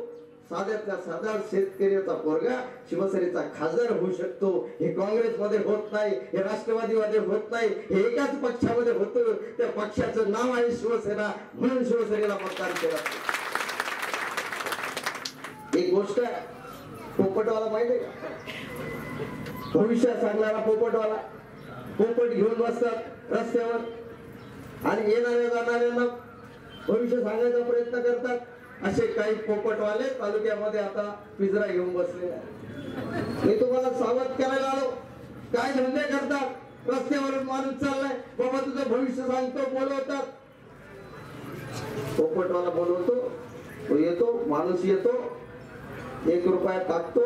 साध्यातल्या साधा शेतकऱ्याचा पोरगा शिवसेनेचा खासदार होऊ शकतो. हे काँग्रेसमध्ये होत नाही, हे राष्ट्रवादीमध्ये होत नाही, हे एकाच पक्षामध्ये होतं. त्या पक्षाचं नाव आहे शिवसेना, म्हणून शिवसेनेला मतदान केलं. एक गोष्ट पोपटवाला माहिती आहे का? भविष्य सांगणारा पोपटवाला. पोपट घेऊन बसतात रस्त्यावर आणि येणाऱ्या जाणाऱ्यांना भविष्य सांगायचा प्रयत्न करतात. असे काही पोपटवाले तालुक्यामध्ये आता पिंजरा घेऊन बसलेले आहेत. मी तुम्हाला सावध करायला आलो. काय धंदे करतात? रस्त्यावरून माणूस चाललाय, बाबा तुझं भविष्य सांगतो, बोलवतात. पोपटवाला बोलवतो, तो येतो, माणूस येतो, 1 रुपया टाकतो.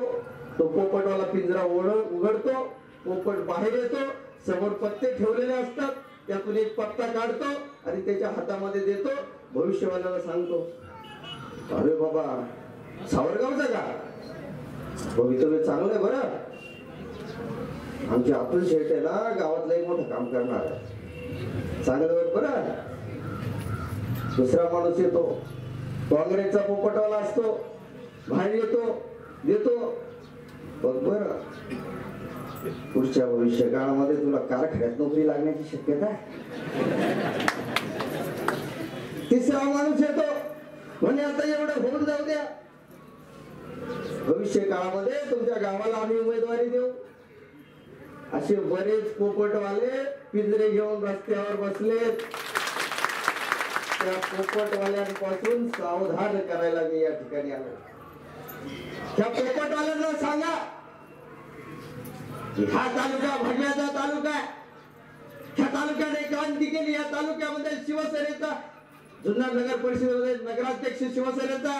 तो पोपटवाला पिंजरा उघडतो, पोपट बाहेर येतो. समोर पत्ते ठेवलेले असतात, त्यातून एक पत्ता काढतो आणि त्याच्या हातामध्ये देतो. भविष्यवाल्याला सांगतो, अरे बाबा सावरगावचा का? भवितव्य चांगलं आहे बरं. आमचे अतुल शेठ आहे ना, गावातलं एक मोठं काम करणार आहे, चांगलं बरं. दुसरा माणूस येतो, काँग्रेसचा पोपटवाला असतो, बाहेर येतो, देतो, बघ बरं पुढच्या भविष्य काळामध्ये तुला कारखान्यात नोकरी लागण्याची शक्यता आहे. तिसरा माणूस येतो, म्हणजे आता एवढं होऊन जाऊ द्या, भविष्य काळामध्ये तुमच्या गावाला आम्ही उमेदवारी देऊ. असे बरेच पोपटवाले पिंजरे घेऊन रस्त्यावर बसलेत. त्या पोपटवाल्यांपासून सावधान करायला मी या ठिकाणी आलो. त्या पोपटवाल्यांना सांगा, हा तालुका भगव्याचा तालुका आहे. ह्या तालुक्याने क्रांती केली. या तालुक्यामध्ये शिवसेनेचा, जुन्नर नगर परिषदेमध्ये नगराध्यक्ष शिवसेनेचा,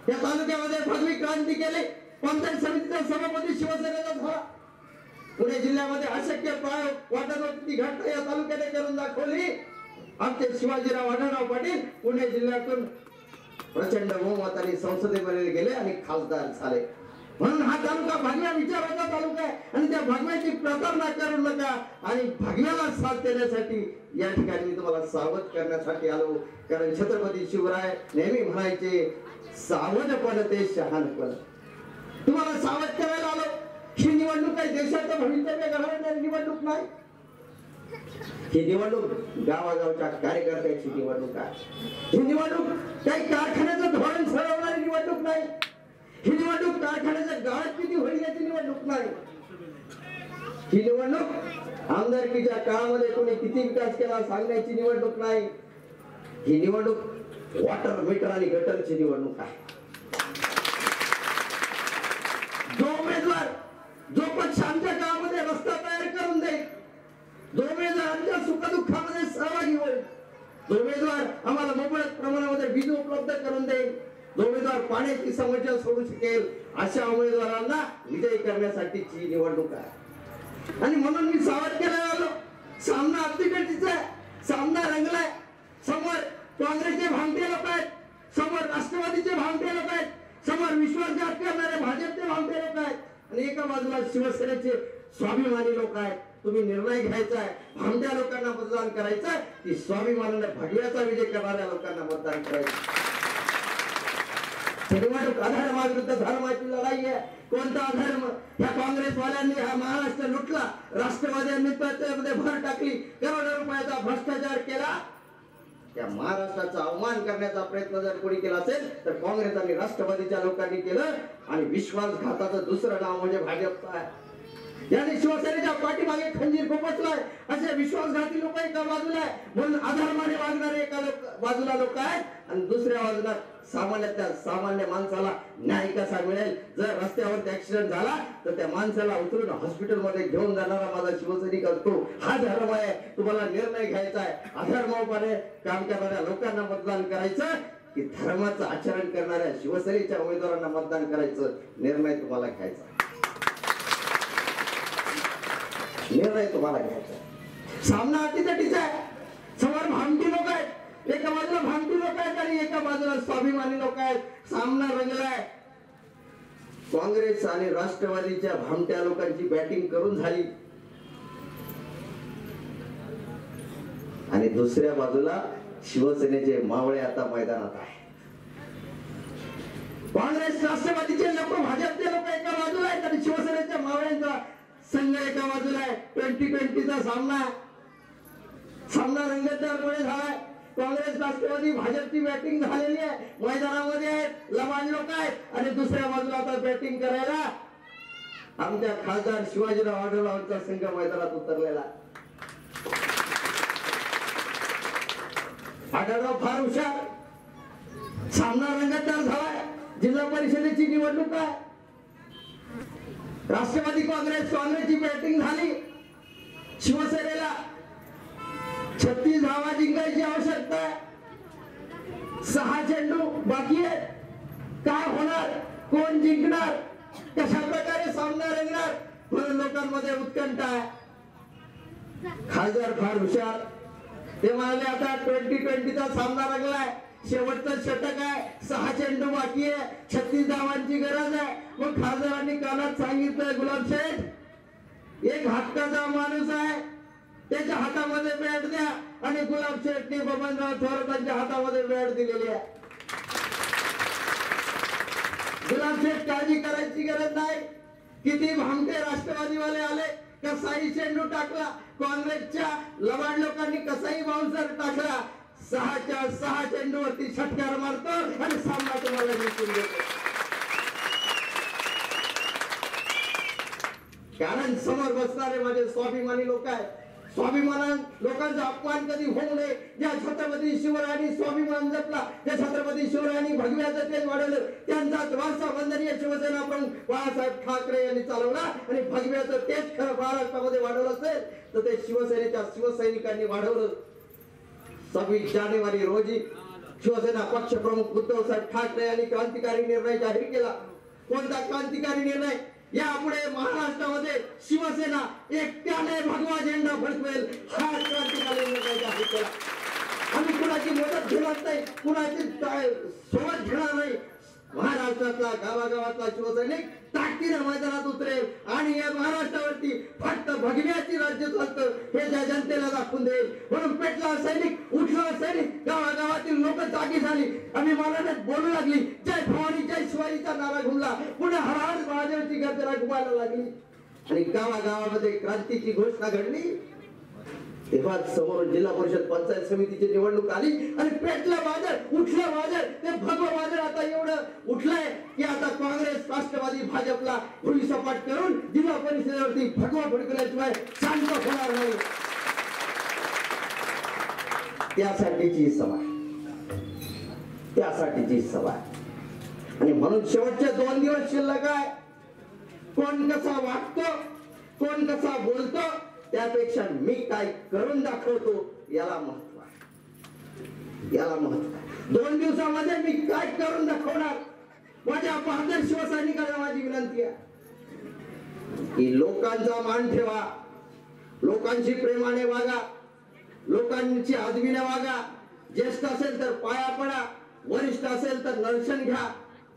या तालुक्यामध्ये भगवी क्रांती केली. पंचायत समितीचा सभापती शिवसेनेचा झाला. पुणे जिल्ह्यामध्ये अशक्य प्राय वाटत होती ती घटना या तालुक्याने करून दाखवली. आमचे शिवाजीराव आढळराव पाटील पुणे जिल्ह्यातून प्रचंड बहुमताने संसदेमध्ये गेले आणि खासदार झाले. म्हणून हा तालुका भगव्या विचाराचा तालुका आहे आणि त्या भगव्याची प्रतारणा करू नका आणि भगव्याला साथ देण्यासाठी या ठिकाणी मी तुम्हाला सावध करण्यासाठी आलो. कारण छत्रपती शिवराय नेहमी म्हणायचे सावधपण ते शहाणपण. तुम्हाला सावध करायला आलो. ही निवडणूक काही देशाचं भवितव्य घडवणारी निवडणूक नाही. ही निवडणूक गावागावच्या कार्यकर्त्याची निवडणूक आहे. ही निवडणूक काही कारखान्याचं धोरण ठरवणारी निवडणूक नाही. ही निवडणूक कारखान्याच्या गाळात किती होईल याची निवडणूक नाही. ही निवडणूक आमदारकीच्या काळामध्ये कोणी किती विकास केला सांगण्याची निवडणूक नाही. ही निवडणूक वॉटर मीटर आणि गटरची निवडणूक आहे. जो उमेदवार जो पक्ष आमच्या गावामध्ये रस्ता तयार करून देईल, जो उमेदवार आमच्या सुखदुःखामध्ये सहभागी होईल, जो उमेदवार आम्हाला मोबळ्या प्रमाणामध्ये वीज उपलब्ध करून देईल, जो उमेदवार पाण्याची समस्या सोडू शकेल, अशा उमेदवारांना विजयी करण्यासाठीची निवडणूक आहे. आणि म्हणून मी सावध करायला आलो. सामना अतिकटीचा आहे. सामना रंगलाय. समोर काँग्रेसचे भामटे लोक आहेत, समोर राष्ट्रवादीचे भामटे लोक आहेत, समोर विश्वासघात करणारे भाजपचे भामटे लोक आहेत आणि एका बाजूला शिवसेनेचे स्वाभिमानी लोक आहेत. तुम्ही निर्णय घ्यायचा आहे. भामट्या लोकांना मतदान करायचं की स्वाभिमानाने भगव्याचा विजय करणाऱ्या लोकांना मतदान करायचं. निवडणूक अधर्माविरुद्ध धर्माची लढाई आहे. कोणता अधर्म? ह्या काँग्रेसवाल्यांनी हा महाराष्ट्र लुटला. राष्ट्रवाद्यांनी त्याच्यामध्ये भर टाकली. करोडो रुपयाचा भ्रष्टाचार केला. त्या महाराष्ट्राचा अवमान करण्याचा प्रयत्न जर कोणी केला असेल तर काँग्रेस आणि राष्ट्रवादीच्या लोकांनी केलं. आणि विश्वासघाताचं दुसरं नाव म्हणजे भाजपचं आहे. याने शिवसेनेच्या पाठीमागे खंजीर खोपटलाय. असे विश्वासघाती लोक एका बाजूला आहे, म्हणून अधर्माने वागणारे एका बाजूला लोक आहेत आणि दुसऱ्या बाजूला सामान्य माणसाला न्याय कसा मिळेल. जर रस्त्यावरती ऍक्सिडेंट झाला तर त्या माणसाला उतरून हॉस्पिटलमध्ये घेऊन जाणारा माझा शिवसैनिक असतो. हा धर्म आहे. तुम्हाला निर्णय घ्यायचा आहे. अधर्माने काम करणाऱ्या लोकांना मतदान करायचं की धर्माचं आचरण करणाऱ्या शिवसेनेच्या उमेदवारांना मतदान करायचं, निर्णय तुम्हाला घ्यायचा. निर्णय तुम्हाला घ्यायचा. सामना अटीतटीचा आहे. समोर भामटी लोक आहेत, एका बाजूला भामटी लोक आहेत आणि एका बाजूला स्वाभिमानी लोक आहेत. सामना रंगलाय. काँग्रेस आणि राष्ट्रवादीच्या भामट्या लोकांची बॅटिंग करून झाली आणि दुसऱ्या बाजूला शिवसेनेचे मावळे आता मैदानात आहे. काँग्रेस राष्ट्रवादीचे लोक भाजपचे लोक एका बाजूला आहेत आणि शिवसेनेच्या मावळ्यांचा संघ एका बाजूला आहे. 2020चा सामना रंगतदारपणे झालाय. काँग्रेस राष्ट्रवादी भाजपची बॅटिंग झालेली आहे. मैदानामध्ये आहेत लबाड लोक आहेत आणि दुसऱ्या बाजूला आता बॅटिंग करायला आमच्या खासदार शिवाजीराव आढळरावांचा संघ मैदानात उतरलेला. आढळराव फार हुशार. सामना रंगतदार झालाय. जिल्हा परिषदेची निवडणूक आहे. राष्ट्रवादी काँग्रेसची बॅटिंग झाली. शिवसेनेला 36 धावा जिंकायची आवश्यकता आहे. 6 चेंडू बाकी आहेत. काय होणार? कोण जिंकणार? कशा प्रकारे सामना रंगणार? म्हणून लोकांमध्ये उत्कंठा आहे. खासदार फार हुशार. ते म्हणाले आता 2020चा सामना रंगलाय. शेवटचं षटक आहे. 6 चेंडू बाकी आहे. 36 धावांची गरज आहे. मग खासदारांनी कानात सांगितलं गुलाबशेठ एक हक्काचा माणूस आहे, त्याच्या हातामध्ये बॅट द्या. आणि गुलाबशेठने बबनराव थोरातांच्या हातामध्ये बॅट दिलेली आहे. गुलाबशेठ काळजी करायची गरज नाही. किती भामटे राष्ट्रवादीवाले आले, कसाही चेंडू टाकला. काँग्रेसच्या लबाड लोकांनी कसाही बाउन्सर टाकला. 6च्या 6 चेंडूवरती षटकार मारतो आणि सामना तुम्हाला जिंकून देतो. कारण समोर बसणारे माझे स्वाभिमानी लोक आहेत. स्वाभिमान लोकांचा अपमान कधी होऊ नये. ज्या छत्रपती शिवरायांनी स्वाभिमान जपला, ज्या छत्रपती शिवरायांनी भगव्याचं तेज वाढवलं, त्यांचाच वारसा वंदनीय शिवसेना प्रमुख बाळासाहेब ठाकरे यांनी चालवला. आणि भगव्याचं तेज खरं महाराष्ट्रामध्ये वाढवलं असेल तर ते शिवसेनेच्या शिवसैनिकांनी वाढवलं. 26 जानेवारी रोजी शिवसेना पक्ष प्रमुख उद्धव साहेब ठाकरे यांनी क्रांतिकारी निर्णय जाहीर केला. कोणता क्रांतिकारी निर्णय यापुढे महाराष्ट्रामध्ये शिवसेना एकट्याने भगवा झेंडा फडकवेल हा क्रांतिकारी निर्णय जाहीर केला. आम्ही कुणाची मदत घेणार नाही, कुणाची सोबत घेणार नाही. महाराष्ट्रातला गावागावातला शिवसैनिक ताकदीने मैदानात उतरेल आणि या महाराष्ट्रावरती फक्त भगव्याची राज्य चालतं हे ज्या जनतेला दाखवून देईल. म्हणून पेटला सैनिक, उठला सैनिक, गावागावातील लोक जागी झाली. आम्ही मनाने बोलू लागली, जय भवानी जय शिवाजीचा नारा घुमला. पुढे हर हर महादेवची गर्जना घुमायला लागली आणि गावागावामध्ये क्रांतीची घोषणा घडली. तेव्हा समोर जिल्हा परिषद पंचायत समितीची निवडणूक आली आणि पेटला वादळ, उठला वादळ. ते भगवं वादळ आता एवढं उठलंय की आता काँग्रेस, राष्ट्रवादी, भाजपला भुईसपाट करून जिल्हा परिषदेवरती भगवा फडकल्याशिवाय शांत होणार नाही. त्यासाठीची सभा आणि म्हणून शेवटचे 2 दिवस शिल्लक आहे. कोण कसा वागतो, कोण कसा बोलतो त्यापेक्षा मी काय करून दाखवतो याला महत्व आहे. 2 दिवसामध्ये मी काय करून दाखवणार. माझ्या बहादर शिवसैनिकांना माझी विनंती आहे की लोकांचा मान ठेवा, लोकांशी प्रेमाने वागा, लोकांची आदबीने वागा. ज्येष्ठ असेल तर पाया पडा, वरिष्ठ असेल तर दर्शन घ्या,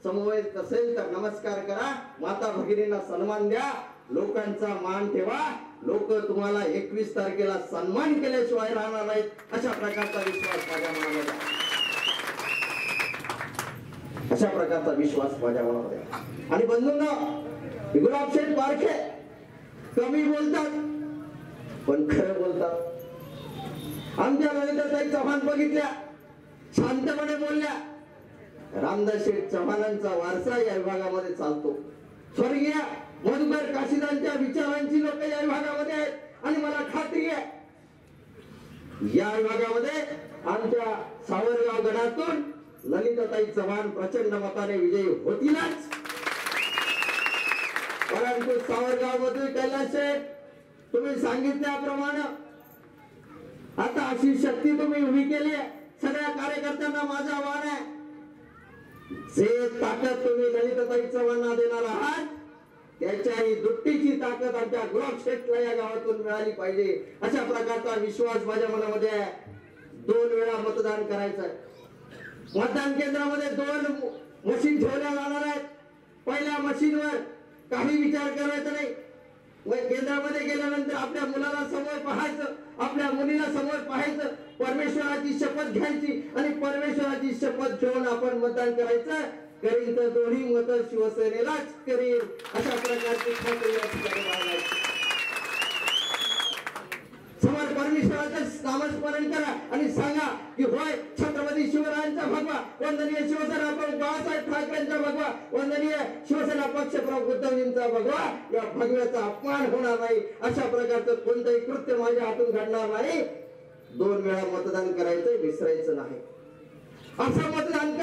समवयस्क असेल तर नमस्कार करा, माता भगिनींना सन्मान द्या, लोकांचा मान ठेवा. लोक तुम्हाला 21 तारखेला सन्मान केल्याशिवाय राहणार नाहीत अशा प्रकारचा विश्वास माझ्या मनामध्ये आहे. आणि बंधूंनो, गुलाबशेठ बारखे कमी बोलतात पण खरं बोलतात. आमच्या ललिताताई चव्हाण बघितल्या, शांतपणे बोलल्या. रामदास शेठ चव्हाणांचा वारसा या विभागामध्ये चालतो. स्वर्गीय मधुकर काशीदांच्या विचारांची लोक या विभागामध्ये आहेत आणि मला खात्री आहे या विभागामध्ये आमच्या सावरगाव गणातून ललिताताई चव्हाण प्रचंड मताने विजयी होतीलच. परंतु सावरगाव मधील कैलास शेठ, तुम्ही सांगितल्याप्रमाणे आता अशी शक्ती तुम्ही उभी केली आहे. सगळ्या कार्यकर्त्यांना माझा आव्हान आहे, जे ताकद तुम्ही ललिताताई चव्हाणांना देणार आहात त्याच्याही दुट्टीची ताकद आमच्या गुलाब शेठला या गावातून मिळाली पाहिजे अशा प्रकारचा विश्वास माझ्या मनामध्ये आहे. 2 वेळा मतदान करायचं आहे. मतदान केंद्रामध्ये 2 मशीन ठेवल्या जाणार आहेत. पहिल्या मशीनवर काही विचार करायचा नाही. केंद्रामध्ये गेल्यानंतर आपल्या मुलाला समोर पाहायचं, आपल्या मुलीला समोर पाहायचं, परमेश्वराची शपथ घ्यायची आणि परमेश्वराची शपथ घेऊन आपण मतदान करायचं. करीन तर दोन्ही मत शिवसेनेलाच करीन अशा प्रकारची खात्री या ठिकाणी बाळगायची. समोर परमेश्वराचं नामस्मरण करा आणि सांगा की होय, छत्रपती शिवरायांचा भगवा, वंदनीय शिवसेना प्रमुख बाळासाहेब ठाकरेंचा भगवा, वंदनीय शिवसेना पक्ष प्रमुख उद्धवजींचा भगवा, या भगव्याचा अपमान होणार नाही. अशा प्रकारचं कोणतंही कृत्य माझ्या हातून घडणार नाही. 2 वेळा मतदान करायचं, विसरायचं नाही. असं मतदान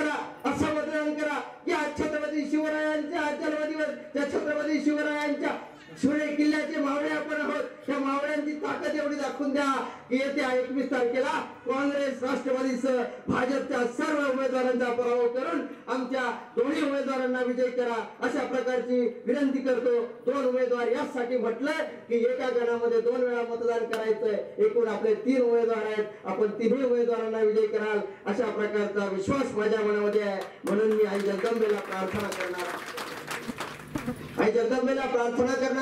करा या छत्रपती शिवरायांच्या जन्मदिवस, त्या छत्रपती शिवरायांच्या शिवने किल्ल्याचे मावळे आपण आहोत. त्या मावळ्यांची ताकद एवढी दाखवून द्या की येत्या 21 तारखेला काँग्रेस, राष्ट्रवादीसह भाजपच्या सर्व उमेदवारांचा पराभव करून आमच्या दोन्ही उमेदवारांना विजय करा अशा प्रकारची विनंती करतो. 2 उमेदवार यासाठी म्हटलं की एका गणामध्ये 2 वेळा मतदान करायचंय. एकूण आपले 3 उमेदवार आहेत. आपण 3ही उमेदवारांना विजय कराल अशा प्रकारचा विश्वास माझ्या मनामध्ये आहे. म्हणून मी आई जगदंबेला प्रार्थना करणार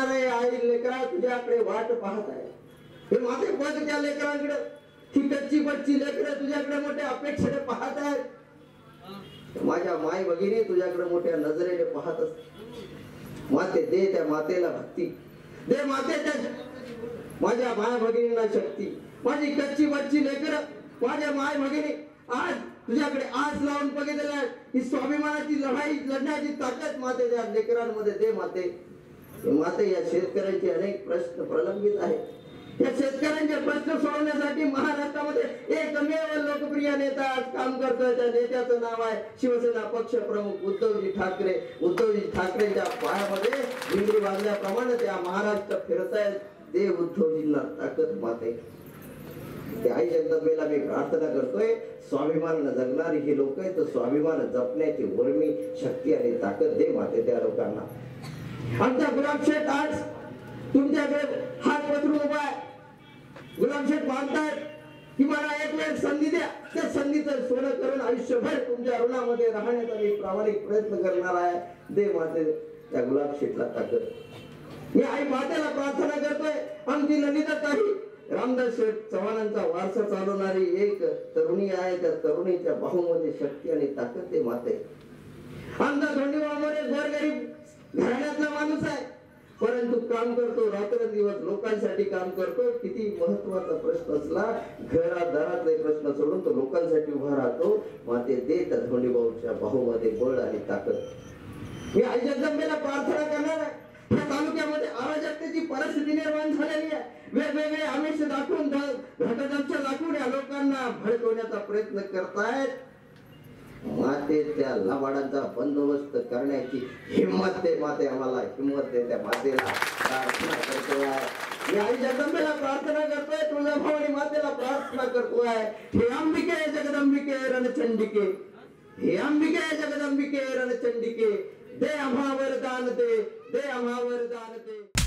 आहे. आई लेकरा तुझ्याकडे वाट पाहत आहे. हे माझे बघ त्या लेकरांकडे, ती कच्ची बच्ची लेकरं तुझ्याकडे मोठ्या अपेक्षेने पाहत आहेत. माझ्या माय भगिनी तुझ्याकडे मोठ्या नजरेने पाहत असते. माते दे त्या मातेला भक्ती, दे मातेच्या माझ्या माय भगिनींना शक्ती. माझी कच्ची बच्ची लेकरं, माझ्या माय भगिनी आज तुझ्याकडे आज लावून बघितलेलं आहे. ही स्वाभिमानाची लढाई लढण्याची ताकद माते त्या लेकरांमध्ये दे माते. माते या शेतकऱ्यांचे अनेक प्रश्न प्रलंबित आहेत. या शेतकऱ्यांचे प्रश्न सोडवण्यासाठी महाराष्ट्रामध्ये एकमेव लोकप्रिय नेता आज काम करतोय. त्या नेत्याचं नाव आहे शिवसेना पक्ष प्रमुख उद्धवजी ठाकरे. उद्धवजी ठाकरेंच्या पायामध्ये भिंगरी बांधल्याप्रमाणे त्या महाराष्ट्र फिरतायत. दे उद्धवजींना ताकद माते. त्या आई जगदंबेला मी प्रार्थना करतोय, स्वाभिमानानं जगणारी ही लोक आहेत, तर स्वाभिमान जपण्याची वर्मी शक्ती आणि ताकद दे माते त्या लोकांना. आमचा गुलाब शेठ आज तुमच्याकडे हात पसरून उभा आहे. गुलाब शेठ मानतायत की मला एक वेळ संधी द्या, त्या संधीचं सोनं करून आयुष्यभर तुमच्या ऋणामध्ये राहण्याचा मी प्रामाणिक प्रयत्न करणार आहे. दे माते त्या गुलाब शेठला ताकद. मी आई मातेला प्रार्थना करतोय, आमची ललिताताई रामदास शेठ चव्हाणांचा वारसा चालवणारी एक तरुणी आहे, त्या तरुणीच्या बाहूमध्ये शक्ती आणि ताकद दे माते. आमचा धोंडीबा मोरे गोरगरीब घराण्यातला माणूस आहे, परंतु काम करतो, रात्रंदिवस लोकांसाठी काम करतो. किती महत्वाचा प्रश्न असला, घरादारातले प्रश्न सोडून तो लोकांसाठी उभा राहतो. माते दे त्या धोंडीबाऊच्या बाहूमध्ये बळ आणि ताकद. मी आई जगदंबेला प्रार्थना करणार आहे. या तालुक्यामध्ये अराजकतेची परिस्थिती निर्माण झालेली आहे. वेगवेगळे आमिष दाखवून घटनांच्या दाखवून या लोकांना भडकवण्याचा प्रयत्न करतायत. माते त्या लबाडांचा बंदोबस्त करण्याची हिंमत दे माते, आम्हाला हिंमत दे. त्या मातेला प्रार्थना करतोय. मी आई जगदंबेला प्रार्थना करतोय, तुळजाभवानी मातेला प्रार्थना करतोय. हे अंबिके जगदंबिके रणचंडिके, हे अंबिके जगदंबिके रणचंडिके, दे आम्हा वरदान दे, दे आम्हा वरदान दे.